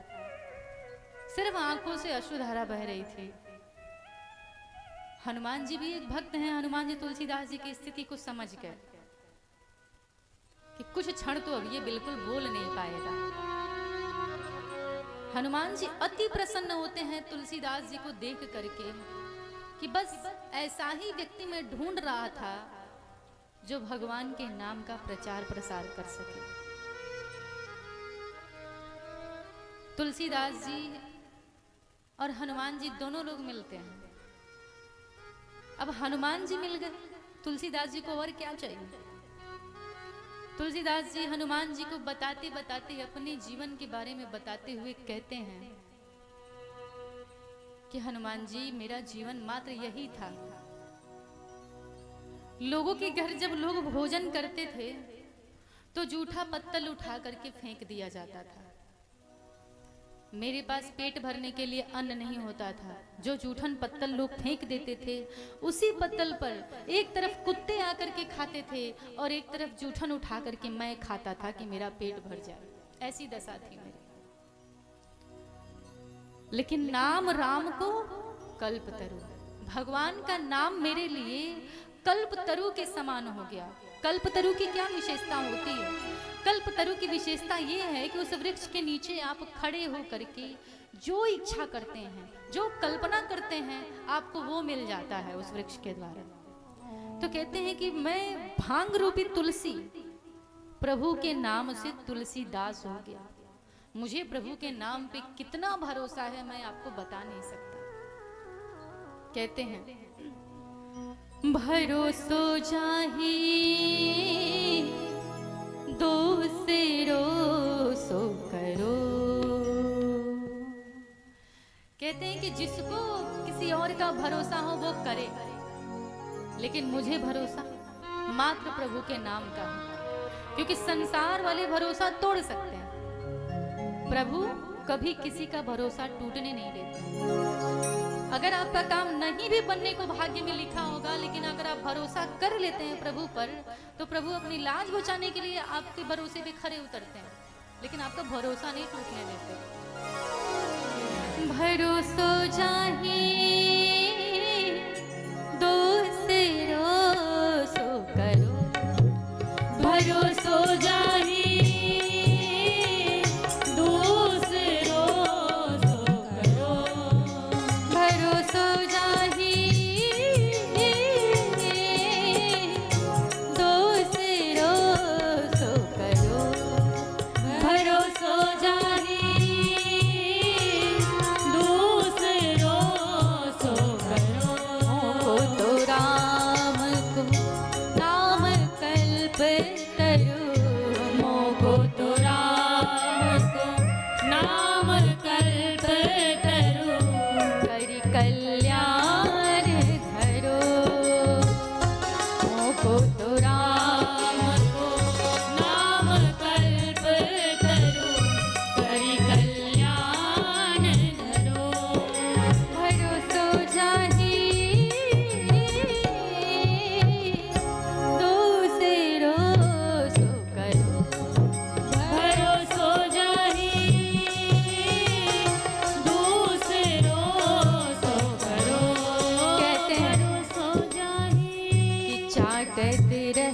सिर्फ आंखों से अश्रुधारा बह रही थी। हनुमान जी भी एक भक्त हैं, हनुमान जी तुलसीदास जी की स्थिति को समझ गए कि कुछ क्षण तो अब ये बिल्कुल बोल नहीं पाएगा। हनुमान जी अति प्रसन्न होते हैं तुलसीदास जी को देख करके कि बस ऐसा ही व्यक्ति मैं ढूंढ रहा था जो भगवान के नाम का प्रचार प्रसार कर सके। तुलसीदास जी और हनुमान जी दोनों लोग मिलते हैं। अब हनुमान जी मिल गए, तुलसीदास जी को और क्या चाहिए? तुलसीदास जी हनुमान जी को बताते बताते अपने जीवन के बारे में बताते हुए कहते हैं कि हनुमान जी, मेरा जीवन मात्र यही था। लोगों के घर जब लोग भोजन करते थे तो जूठा पत्तल उठा करके फेंक दिया जाता था। मेरे पास पेट भरने के लिए अन्न नहीं होता था, जो जूठन पत्तल लोग फेंक देते थे उसी पत्तल पर एक तरफ कुत्ते आकर के खाते थे और एक तरफ जूठन उठा करके मैं खाता था कि मेरा पेट भर जाए। ऐसी दशा थी मेरी। लेकिन नाम राम को कल्पतरु, भगवान का नाम मेरे लिए कल्पतरु के समान हो गया। कल्पतरु की क्या विशेषता होती है? कल्पतरु की विशेषता ये है कि उस वृक्ष के नीचे आप खड़े हो करके जो इच्छा करते हैं, जो कल्पना करते हैं, आपको वो मिल जाता है उस वृक्ष के द्वारा। तो कहते हैं कि मैं भांग रूपी तुलसी, प्रभु के नाम से तुलसीदास हो गया। मुझे प्रभु के नाम पे कितना भरोसा है मैं आपको बता नहीं सकता। कहते हैं, भरोसो जाही दूसरो सो करो। कहते हैं कि जिसको किसी और का भरोसा हो वो करे, लेकिन मुझे भरोसा मात्र प्रभु के नाम का है। क्योंकि संसार वाले भरोसा तोड़ सकते हैं, प्रभु कभी किसी का भरोसा टूटने नहीं देते। अगर आपका काम नहीं भी बनने को भाग्य में लिखा होगा, लेकिन अगर आप भरोसा कर लेते हैं प्रभु पर, तो प्रभु अपनी लाज बचाने के लिए आपके भरोसे पे खरे उतरते हैं, लेकिन आपका भरोसा नहीं टूटने देते। भरोसो जाही दूसरो सो करो, भरोसो जाही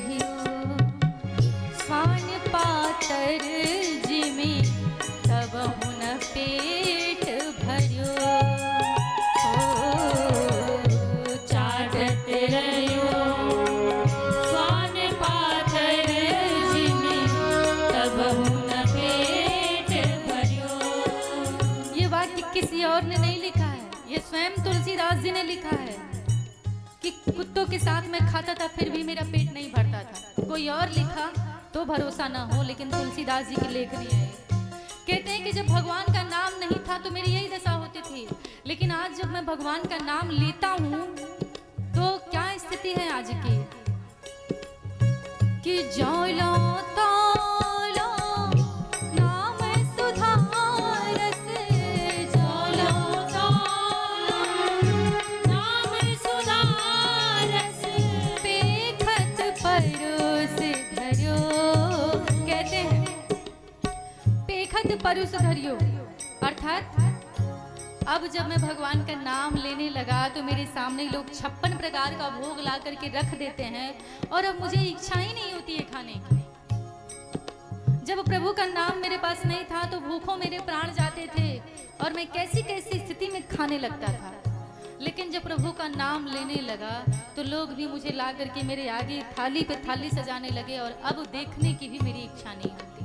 रहियो स्वान पातर जिमे तब हुन पेट भरियो चाटत रहियो स्वान पातर जिमे तब हुन पेट भरियो। ये वाक्य किसी और ने नहीं लिखा है, ये स्वयं तुलसीदास जी ने लिखा है कि कुत्तों के साथ मैं खाता था फिर भी मेरा पेट नहीं भरता था। कोई और लिखा तो भरोसा ना हो, लेकिन तुलसीदास जी की लेखनी है। कहते हैं कि जब भगवान का नाम नहीं था तो मेरी यही दशा होती थी, लेकिन आज जब मैं भगवान का नाम लेता हूँ तो क्या स्थिति है आज की कि जौला तौला नाम सुधारस, जौला तौला नाम सुधारस, पेखत परोस धरियो। कहते हैं पेखत परोस धरियो, अर्थात अब जब मैं भगवान का नाम लेने लगा तो मेरे सामने लोग 56 प्रकार का भोग ला करके रख देते हैं और अब मुझे इच्छा ही नहीं होती है खाने की। जब प्रभु का नाम मेरे पास नहीं था तो भूखों मेरे प्राण जाते थे और मैं कैसी कैसी स्थिति में खाने लगता था, लेकिन जब प्रभु का नाम लेने लगा तो लोग भी मुझे ला करके मेरे आगे थाली पे थाली सजाने लगे और अब देखने की भी मेरी इच्छा नहीं होती।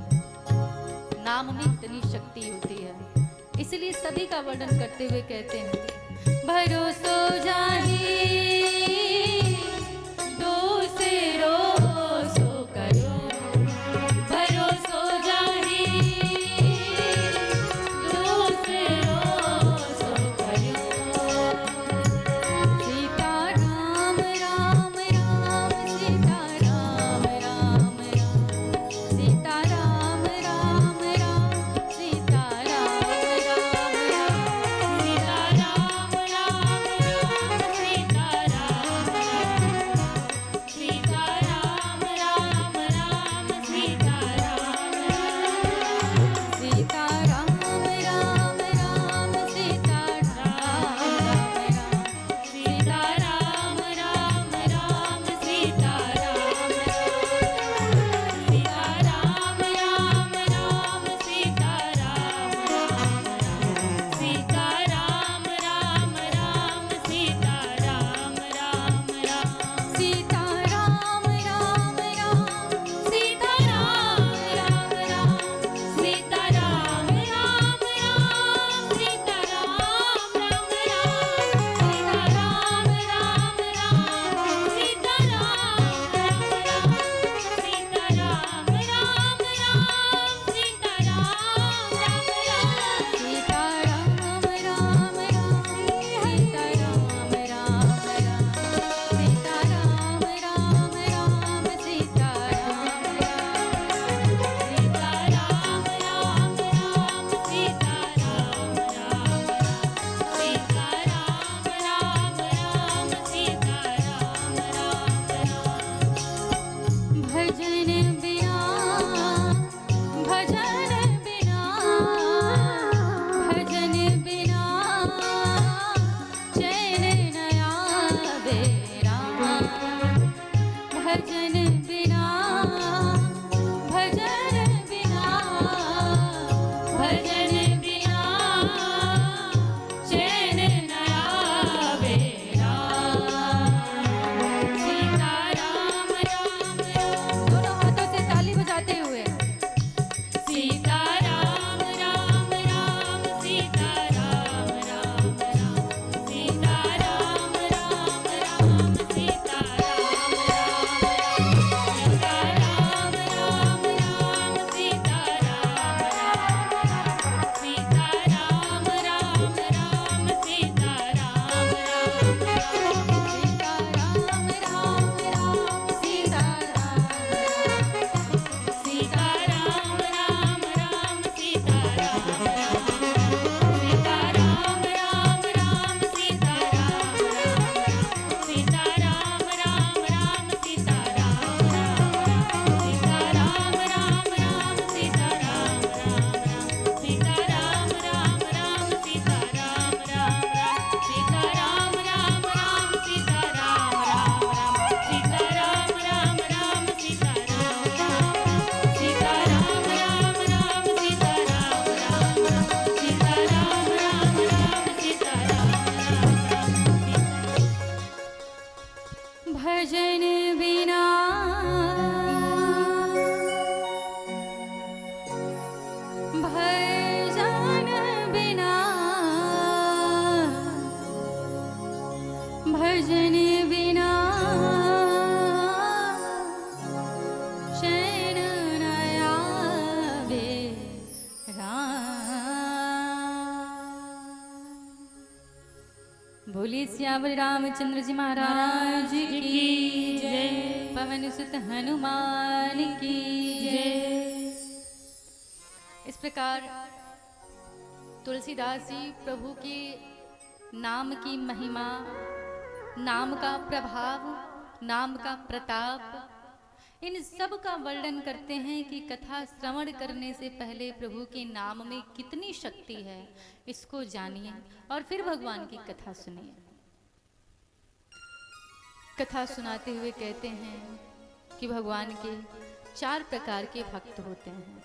नाम में इतनी शक्ति होती है, इसलिए सभी का वर्णन करते हुए कहते हैं भरोसो जाही दूसरो सो करो, भरोसो जाही दूसरो सो करो। सीता राम राम राम, सीता राम राम राम, सीता राम राम राम, सीता राम शरण न आवे राम। बोलिए सियावर रामचंद्र जी महाराज की जय। पवन सुत हनुमान की जय। इस प्रकार तुलसीदास जी प्रभु के नाम की महिमा, नाम का प्रभाव, नाम का प्रताप, इन सब का वर्णन करते हैं कि कथा श्रवण करने से पहले प्रभु के नाम में कितनी शक्ति है, इसको जानिए और फिर भगवान की कथा सुनिए। कथा सुनाते हुए कहते हैं कि भगवान के 4 प्रकार के भक्त होते हैं।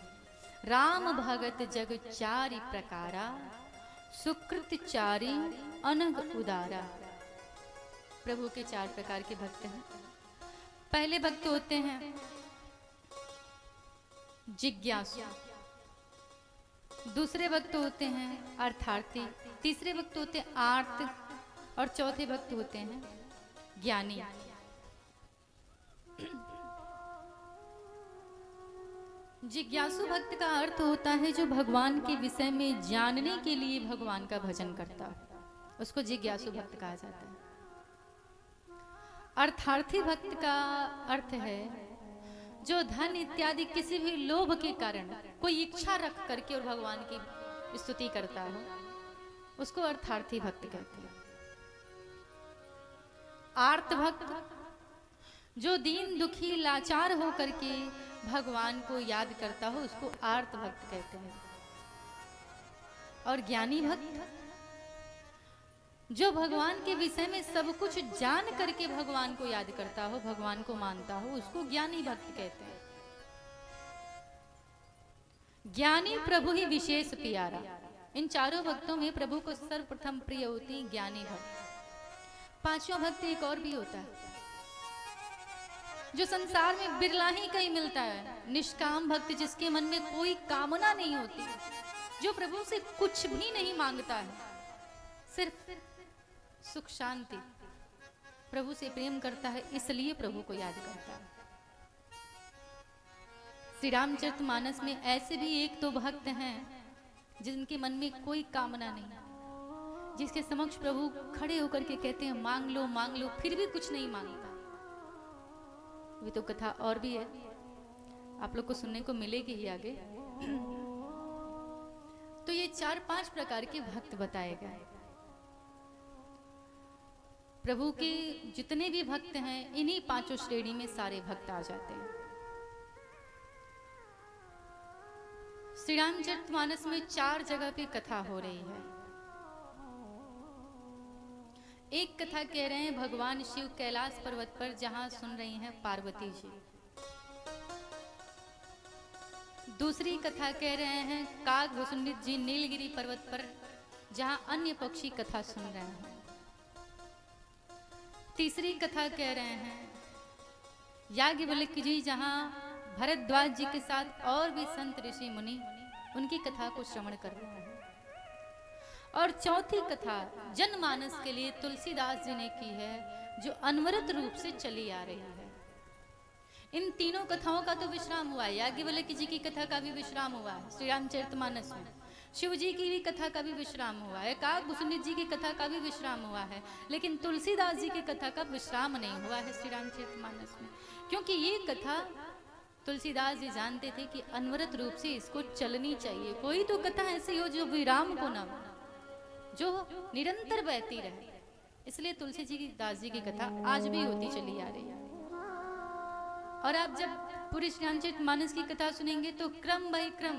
राम भगत जग 4 प्रकारा, सुकृत चारी अनग उदारा। प्रभु के 4 प्रकार के भक्त हैं। पहले भक्त होते हैं जिज्ञासु, दूसरे भक्त होते हैं अर्थार्थी, तीसरे भक्त होते हैं आर्त और चौथे भक्त होते हैं ज्ञानी। जिज्ञासु भक्त का अर्थ होता है जो भगवान के विषय में जानने के लिए भगवान का भजन करता है, उसको जिज्ञासु भक्त कहा जाता है। अर्थार्थी भक्त का अर्थ है जो धन इत्यादि किसी भी लोभ के कारण कोई इच्छा रख करके और भगवान की स्तुति करता हो, उसको अर्थार्थी भक्त कहते हैं। आर्त भक्त जो दीन दुखी लाचार हो करके भगवान को याद करता हो, उसको आर्त भक्त कहते हैं। और ज्ञानी भक्त जो भगवान के विषय में सब कुछ जान करके भगवान को याद करता हो, भगवान को मानता हो, उसको ज्ञानी भक्त कहते हैं। ज्ञानी प्रभु ही विशेष प्यारा। इन चारों भक्तों में प्रभु को सर्वप्रथम प्रिय होती ज्ञानी भक्त। 5वां भक्त एक और भी होता है जो संसार में बिरला ही कहीं मिलता है, निष्काम भक्त, जिसके मन में कोई कामना नहीं होती, जो प्रभु से कुछ भी नहीं मांगता है, सिर्फ सुख शांति। प्रभु से प्रेम करता है, इसलिए प्रभु को याद करता है। श्री रामचरितमानस में ऐसे भी 1-2 भक्त हैं जिनके मन में कोई कामना नहीं, जिसके समक्ष प्रभु खड़े होकर के कहते हैं मांग लो, फिर भी कुछ नहीं मांगता। ये तो कथा और भी है, आप लोग को सुनने को मिलेगी ही आगे। तो ये 4-5 प्रकार के भक्त बताए गए। प्रभु के जितने भी भक्त हैं, इन्हीं 5 श्रेणी में सारे भक्त आ जाते हैं। श्री रामचरितमानस में 4 जगह पे कथा हो रही है। एक कथा कह रहे हैं भगवान शिव कैलाश पर्वत पर, जहां सुन रही हैं पार्वती जी। दूसरी कथा कह रहे हैं काकभूषुंडी जी नीलगिरी पर्वत पर, जहां अन्य पक्षी कथा सुन रहे हैं। तीसरी कथा कह रहे हैं याज्ञवल्क्य जी, जहां भरद्वाज जी के साथ और भी संत ऋषि मुनि उनकी कथा को श्रवण कर रहे हैं। और चौथी कथा जनमानस के लिए तुलसीदास जी ने की है, जो अनवरत रूप से चली आ रही है। इन तीनों कथाओं का तो विश्राम हुआ है। याज्ञवल्क्य जी की कथा का भी विश्राम हुआ है श्री रामचरितमानस में, शिव जी की भी कथा का भी विश्राम हुआ है, काकभूषुंडी जी की कथा का भी विश्राम हुआ है, लेकिन तुलसीदास जी की कथा का विश्राम नहीं हुआ है श्री रामचरितमानस में। क्योंकि ये कथा तुलसीदास जी जानते थे कि अनवरत रूप से इसको चलनी चाहिए। कोई तो कथा ऐसी हो जो विराम को ना हो, जो निरंतर बहती रहे। इसलिए तुलसी जी की दास जी की कथा आज भी होती चली आ रही है। और आप जब पूरी श्री रामचरितमानस की कथा सुनेंगे तो क्रम बाई क्रम,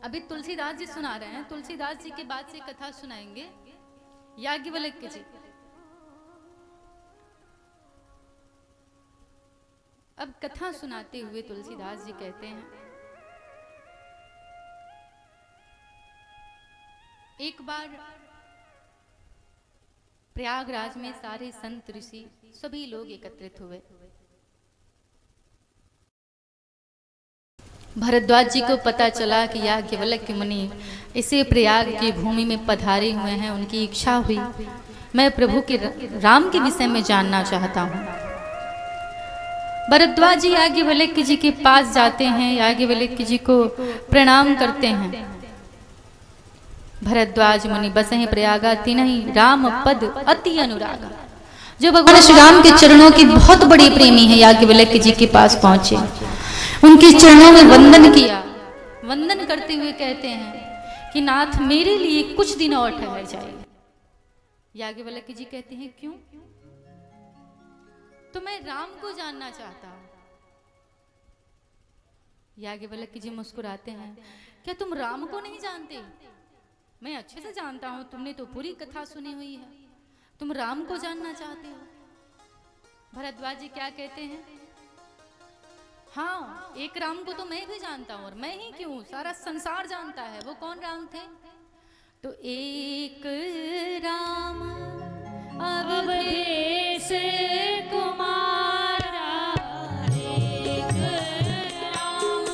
अभी तुलसीदास जी सुना रहे हैं, तुलसीदास जी के बाद से कथा सुनाएंगे याज्ञवल्क्य जी। अब कथा सुनाते हुए तुलसीदास जी कहते हैं, एक बार प्रयागराज में सारे संत ऋषि सभी लोग एकत्रित हुए। भरद्वाज जी को पता चला कि याज्ञवल्क्य मुनि इसी प्रयाग की भूमि में पधारे हुए हैं। उनकी इच्छा हुई, मैं प्रभु के राम के विषय में जानना चाहता हूँ। भरद्वाज जी याज्ञवल्क्य जी के पास जाते हैं, याज्ञवल्क्य जी को प्रणाम करते हैं। भरद्वाज मुनि बसहि प्रयागा तिनहि राम पद अति अनुरागा। जो भगवान श्री राम के चरणों की बहुत बड़ी प्रेमी है, याज्ञवल्क्य जी के पास पहुंचे, उनके चरणों में वंदन किया। वंदन करते हुए कहते हैं कि नाथ मेरे लिए कुछ दिन और ठहर जाइए। याज्ञवल्क्य जी कहते हैं क्यों? तो मैं राम को जानना चाहता हूं। याज्ञवल्क्य जी मुस्कुराते हैं, क्या तुम राम को नहीं जानते? मैं अच्छे से जानता हूं, तुमने तो पूरी कथा सुनी हुई है, तुम राम को जानना चाहते हो। भरद्वाज जी क्या कहते हैं? हाँ, एक राम को तो मैं भी जानता हूं, और मैं ही क्यों, सारा संसार जानता है। वो कौन राम थे? तो एक राम अवधेश कुमारा, एक राम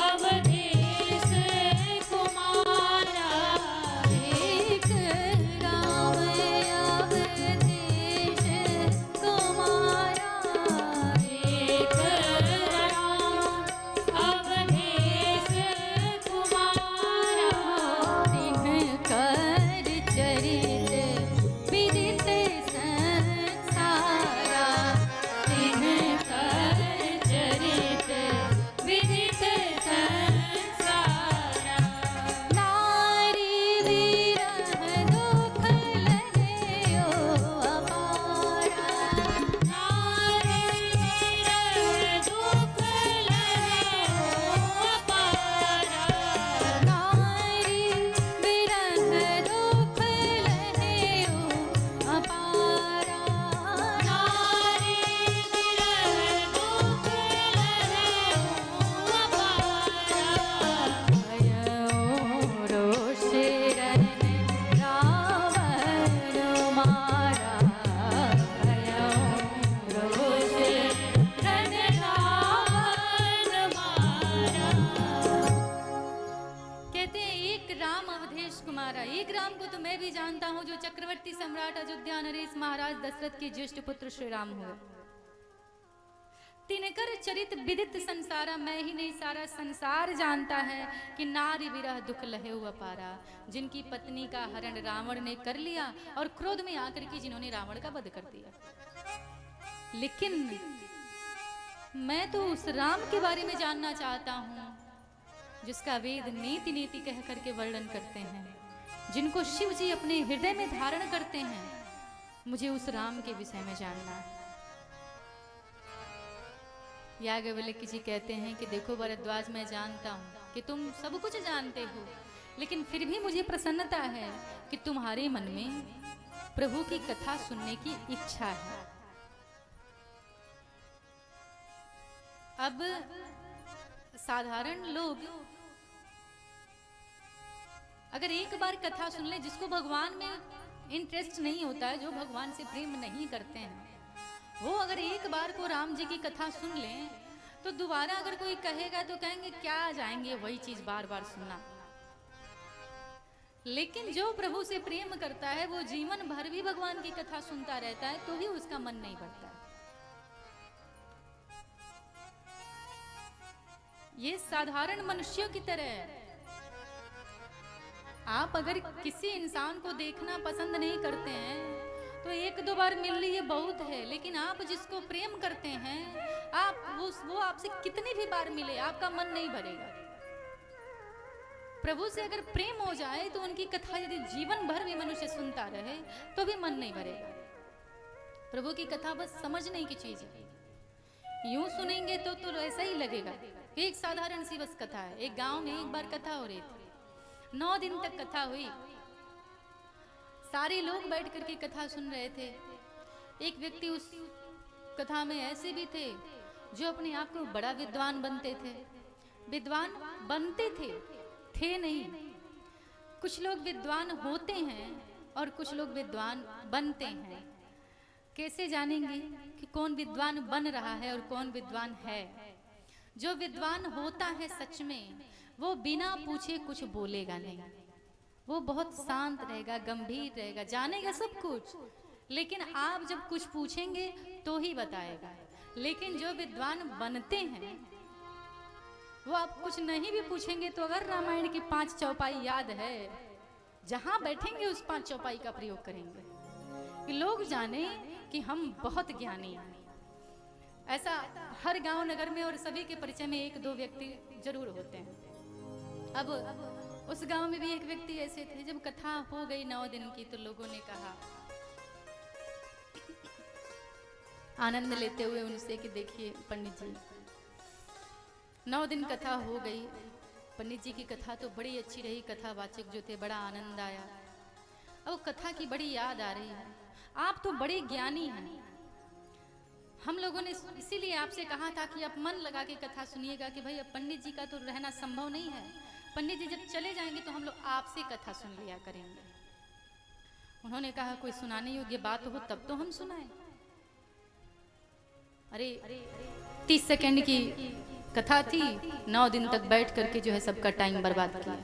अवधेश कुमारा, एक राम अवधेश कुमारा, एक राम अवधेश कुमारा, तिनकर चरित विदित संसारा, तिनकर चरित विदित संसारा। नारी विरह दुख लहयो अपारा, नारी विरह दुख लहयो अपारा, नारी विरह दुख लहयो अपारा, नारी विरह दुख लहयो अपारा। भयो रोष रन रावण मारा, भयो रोष रन रावण मारा। कहते हैं एक राम अवधेश कुमारा, एक राम को तो मैं भी जानता हूं, जो चक्रवर्ती सम्राट अयोध्या नरेश महाराज दशरथ के ज्येष्ठ पुत्र श्री राम हुए। तिनकर चरित विदित संसारा, मैं ही नहीं सारा संसार जानता है कि नारी विरह दुख लहेउ अपारा, जिनकी पत्नी का हरण रावण ने कर लिया और क्रोध में आकर के जिन्होंने रावण का वध कर दिया। लेकिन मैं तो उस राम के बारे में जानना चाहता हूं जिसका वेद नीति नीति कह करके वर्णन करते हैं, जिनको शिव जी अपने हृदय में धारण करते हैं। मुझे उस राम के विषय में जानना है। याज्ञवल्क्य जी कहते हैं कि देखो भरद्वाज, मैं जानता हूं कि तुम सब कुछ जानते हो, लेकिन फिर भी मुझे प्रसन्नता है कि तुम्हारे मन में प्रभु की कथा सुनने की इच्छा है। अब साधारण लोग अगर एक बार कथा सुन ले, जिसको भगवान में इंटरेस्ट नहीं होता है, जो भगवान से प्रेम नहीं करते हैं, वो अगर एक बार को राम जी की कथा सुन लें तो दोबारा अगर कोई कहेगा तो कहेंगे क्या जाएंगे वही चीज बार बार सुनना। लेकिन जो प्रभु से प्रेम करता है वो जीवन भर भी भगवान की कथा सुनता रहता है, तो भी उसका मन नहीं भरता। ये साधारण मनुष्यों की तरह है। आप अगर किसी इंसान को देखना पसंद नहीं करते हैं तो एक दो बार मिल लिए बहुत है, लेकिन आप जिसको प्रेम करते हैं, आप वो आपसे कितनी भी बार मिले आपका मन नहीं भरेगा। प्रभु से अगर प्रेम हो जाए तो उनकी कथा यदि जीवन भर भी मनुष्य सुनता रहे तो भी मन नहीं भरेगा। प्रभु की कथा बस समझने की चीज है। यूं सुनेंगे तो ऐसा ही लगेगा। एक साधारण सी बस कथा है। एक गांव में एक बार कथा हो रही थी, 9 दिन तक कथा हुई। सारे लोग बैठ करके कथा सुन रहे थे। एक व्यक्ति उस कथा में ऐसे भी थे जो अपने आप को बड़ा विद्वान बनते थे। विद्वान बनते थे नहीं। कुछ लोग विद्वान होते हैं और कुछ लोग विद्वान बनते हैं। कैसे जानेंगे कि कौन विद्वान बन रहा है और कौन विद्वान है? जो विद्वान होता है सच में, वो बिना पूछे कुछ बोलेगा नहीं। वो बहुत शांत रहेगा, गंभीर रहेगा, जानेगा सब कुछ, लेकिन आप जब कुछ पूछेंगे तो ही बताएगा। लेकिन जो विद्वान बनते हैं वो आप कुछ नहीं भी पूछेंगे तो अगर रामायण की 5 चौपाई याद है, जहां बैठेंगे उस 5 चौपाई का प्रयोग करेंगे कि लोग जाने कि हम बहुत ज्ञानी हैं। ऐसा हर गांव नगर में और सभी के परिचय में 1-2 व्यक्ति जरूर होते हैं। अब उस गांव में भी एक व्यक्ति ऐसे थे, जब कथा हो गई 9 दिन की तो लोगों ने कहा, आनंद लेते हुए उनसे कि देखिए पंडित जी, 9 दिन कथा हो गई, पंडित जी की कथा तो बड़ी अच्छी रही, कथावाचक जो थे बड़ा आनंद आया, अब कथा की बड़ी याद आ रही है, आप तो बड़े ज्ञानी हैं, हम लोगों ने इसीलिए आपसे कहा था कि आप मन लगा के कथा सुनिएगा कि भाई अब पंडित जी का तो रहना संभव नहीं है, पंडित जी जब चले जाएंगे तो हम लोग आपसे कथा सुन लिया करेंगे। उन्होंने कहा कोई सुनाने योग्य बात हो तब तो हम सुनाएं। अरे 30 सेकंड की कथा थी, 9 दिन तक बैठ करके जो है सबका टाइम बर्बाद किया।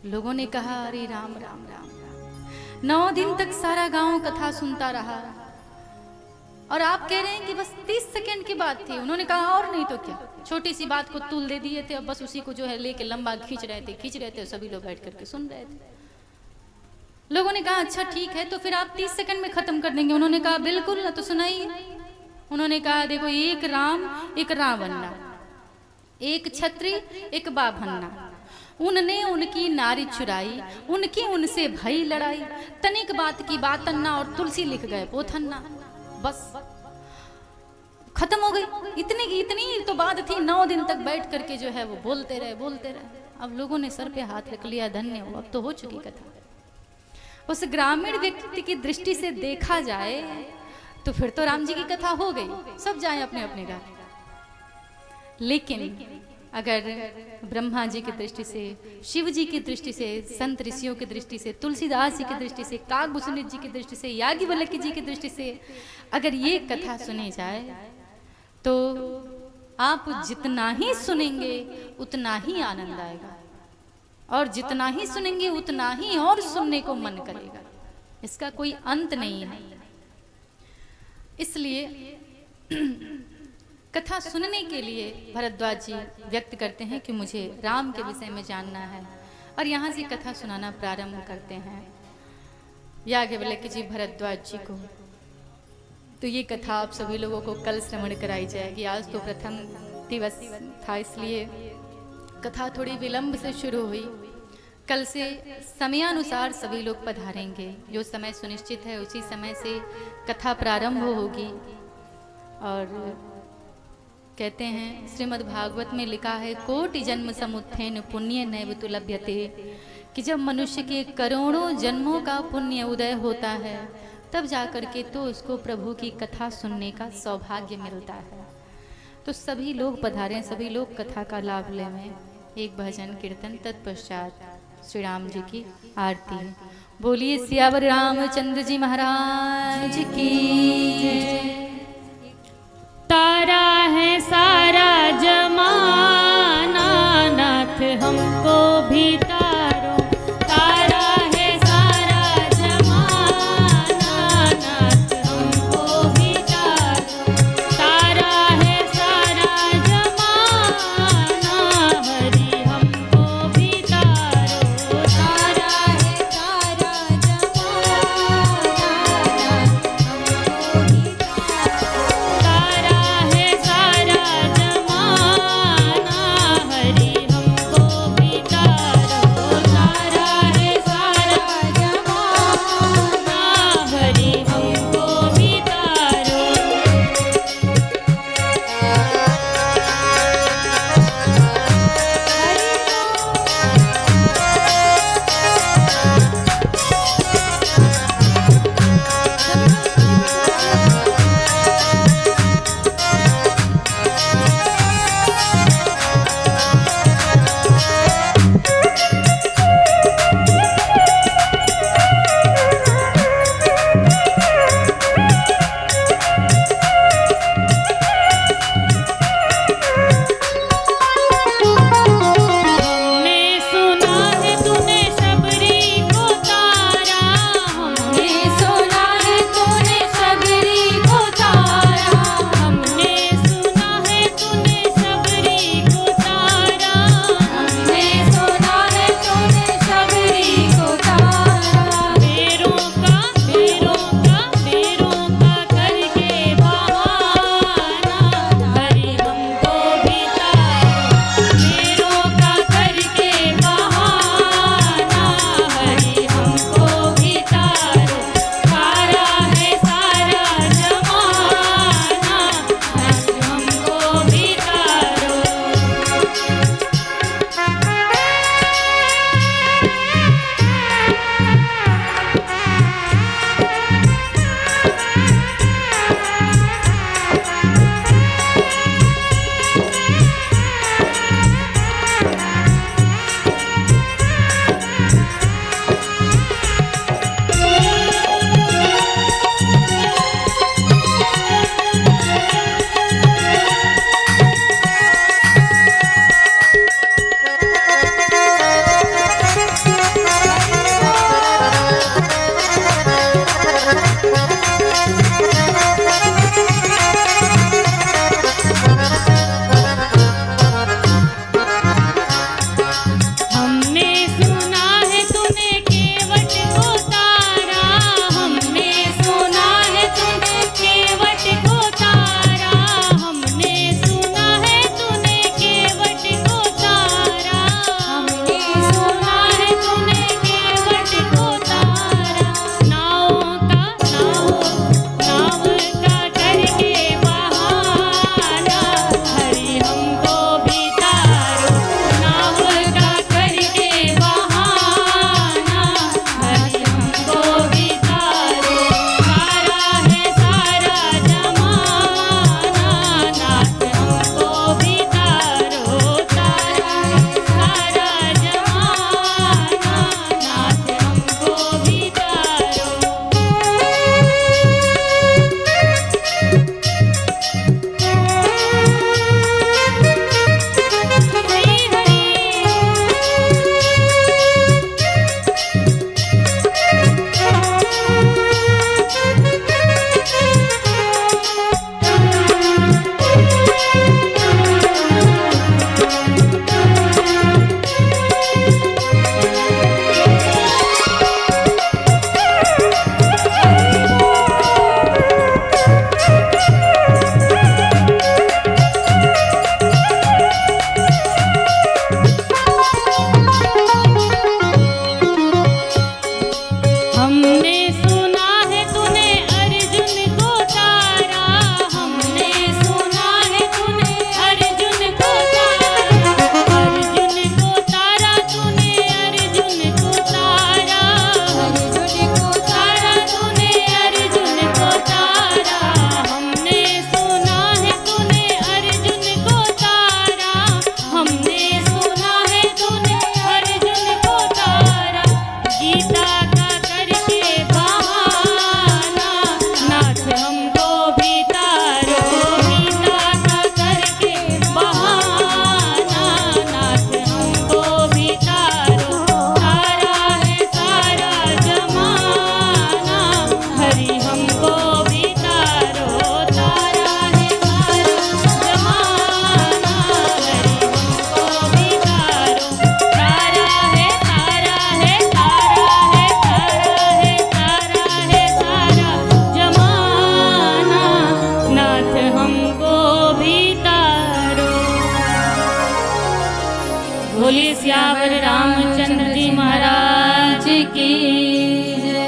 लोगों ने कहा अरे राम राम राम राम, 9 दिन तक सारा गांव कथा सुनता रहा और आप कह रहे हैं कि बस 30 सेकंड की बात थी। उन्होंने कहा और नहीं तो क्या, छोटी सी बात को तूल दे दिए थे और बस उसी को जो है लेके लंबा खींच रहे थे, सभी लोग बैठ करके सुन रहे थे। लोगों ने कहा अच्छा ठीक है, तो फिर आप 30 सेकंड में खत्म कर देंगे। उन्होंने कहा बिल्कुल ना, तो सुनाइए। उन्होंने कहा देखो, एक राम एक रावणना, एक छत्री एक बाभन्ना, उनने उनकी नारी चुराई, उनकी उनसे भई लड़ाई, तनिक बात की बातन्ना और तुलसी लिख गए पोथन्ना। बस खत्म हो गई। इतनी तो बात थी, 9 दिन तक बैठ करके जो है वो बोलते रहे। अब लोगों ने सर पे हाथ रख लिया, धन्य हो, अब तो हो चुकी कथा। उस ग्रामीण व्यक्ति की दृष्टि से देखा जाए तो फिर तो राम जी की कथा हो गई, सब जाए अपने अपने घर। लेकिन अगर ब्रह्मा जी की दृष्टि से, शिव जी की दृष्टि से, संत ऋषियों की दृष्टि से, तुलसीदास जी की दृष्टि से, काकभूषणित जी की दृष्टि से, याज्ञवल्क्य जी की दृष्टि से अगर ये कथा सुनी जाए तो आप जितना ही सुनेंगे उतना ही आनंद आएगा, और जितना ही सुनेंगे उतना ही और सुनने को मन करेगा। इसका कोई अंत नहीं है। इसलिए कथा सुनने के लिए भरद्वाज जी व्यक्त करते हैं कि मुझे राम के विषय में जानना है, और यहाँ से कथा सुनाना प्रारंभ करते हैं याज्ञवल्क्य जी भरद्वाज जी को। तो ये कथा आप सभी लोगों को कल श्रवण कराई जाएगी। आज तो प्रथम दिवस था, इसलिए कथा थोड़ी विलंब से शुरू हुई। कल से समयानुसार सभी लोग पधारेंगे, जो समय सुनिश्चित है उसी समय से कथा प्रारंभ होगी। और कहते हैं श्रीमद् भागवत में लिखा है, कोटि जन्म समुत्थेन पुण्य नैव तु लभ्यते, कि जब मनुष्य के करोड़ों जन्मों का पुण्य उदय होता है तब जाकर के तो उसको प्रभु की कथा सुनने का सौभाग्य मिलता है। तो सभी लोग पधारें, सभी लोग कथा का लाभ लें। एक भजन कीर्तन, तत्पश्चात श्री राम जी की आरती। बोलिए सियावर रामचंद्र जी महाराज की। तारा है सारा जमाना, नाथ हमको भी तारो। तारा है सारा जमाना, नाथ हमको भी तारो। तारा है सारा जमाना, हरि हमको भी तारो। तारा है सारा जमाना, नाथ हमको भी तारो। तारा है सारा बोलिए सियावर रामचंद्र जी महाराज की जय।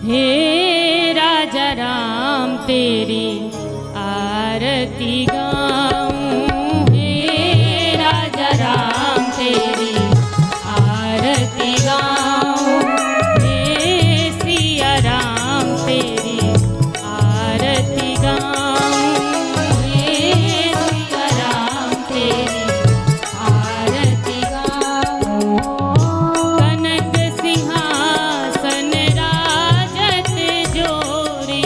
हे राजा राम तेरी आरती गाऊं, हे राजा राम तेरी आरती गाऊं, हे सिया राम तेरी आरती गाऊं, हे सिया राम तेरी आरती गाऊं। कनक सिंहासन राजत जोरी,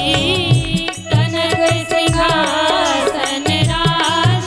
कनक सिंहासन राजत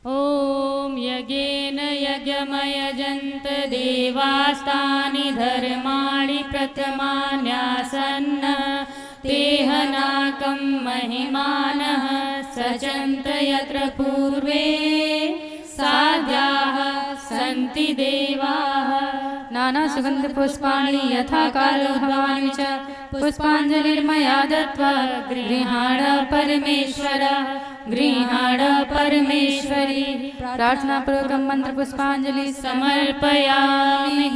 ॐ यज्ञेन यज्ञमयजन्त देवास्तानि धर्माणि प्रथमान्यासन्न तेहनाकं महिमानः सचन्त यत्र पूर्वे साध्याः सन्ति देवाः। नाना सुगंध पुष्पाणि यथा कालोद्भवानि च पुष्पाञ्जलिर्मया दत्त्वा गृहाण परमेश्वर गृहाण परमेश्वरी। प्रार्थना पूर्वकं मंत्र पुष्पांजलि समर्पयामि।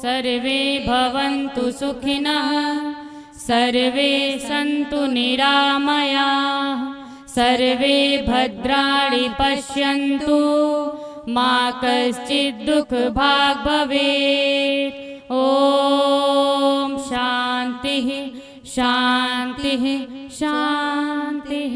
सर्वे भवन्तु सुखिनः सर्वे सन्तु निरामयाः सर्वे भद्राणि पश्यन्तु मा कश्चित् दुःखभाग् भवेत्। ॐ शान्तिः शान्तिः शान्तिः।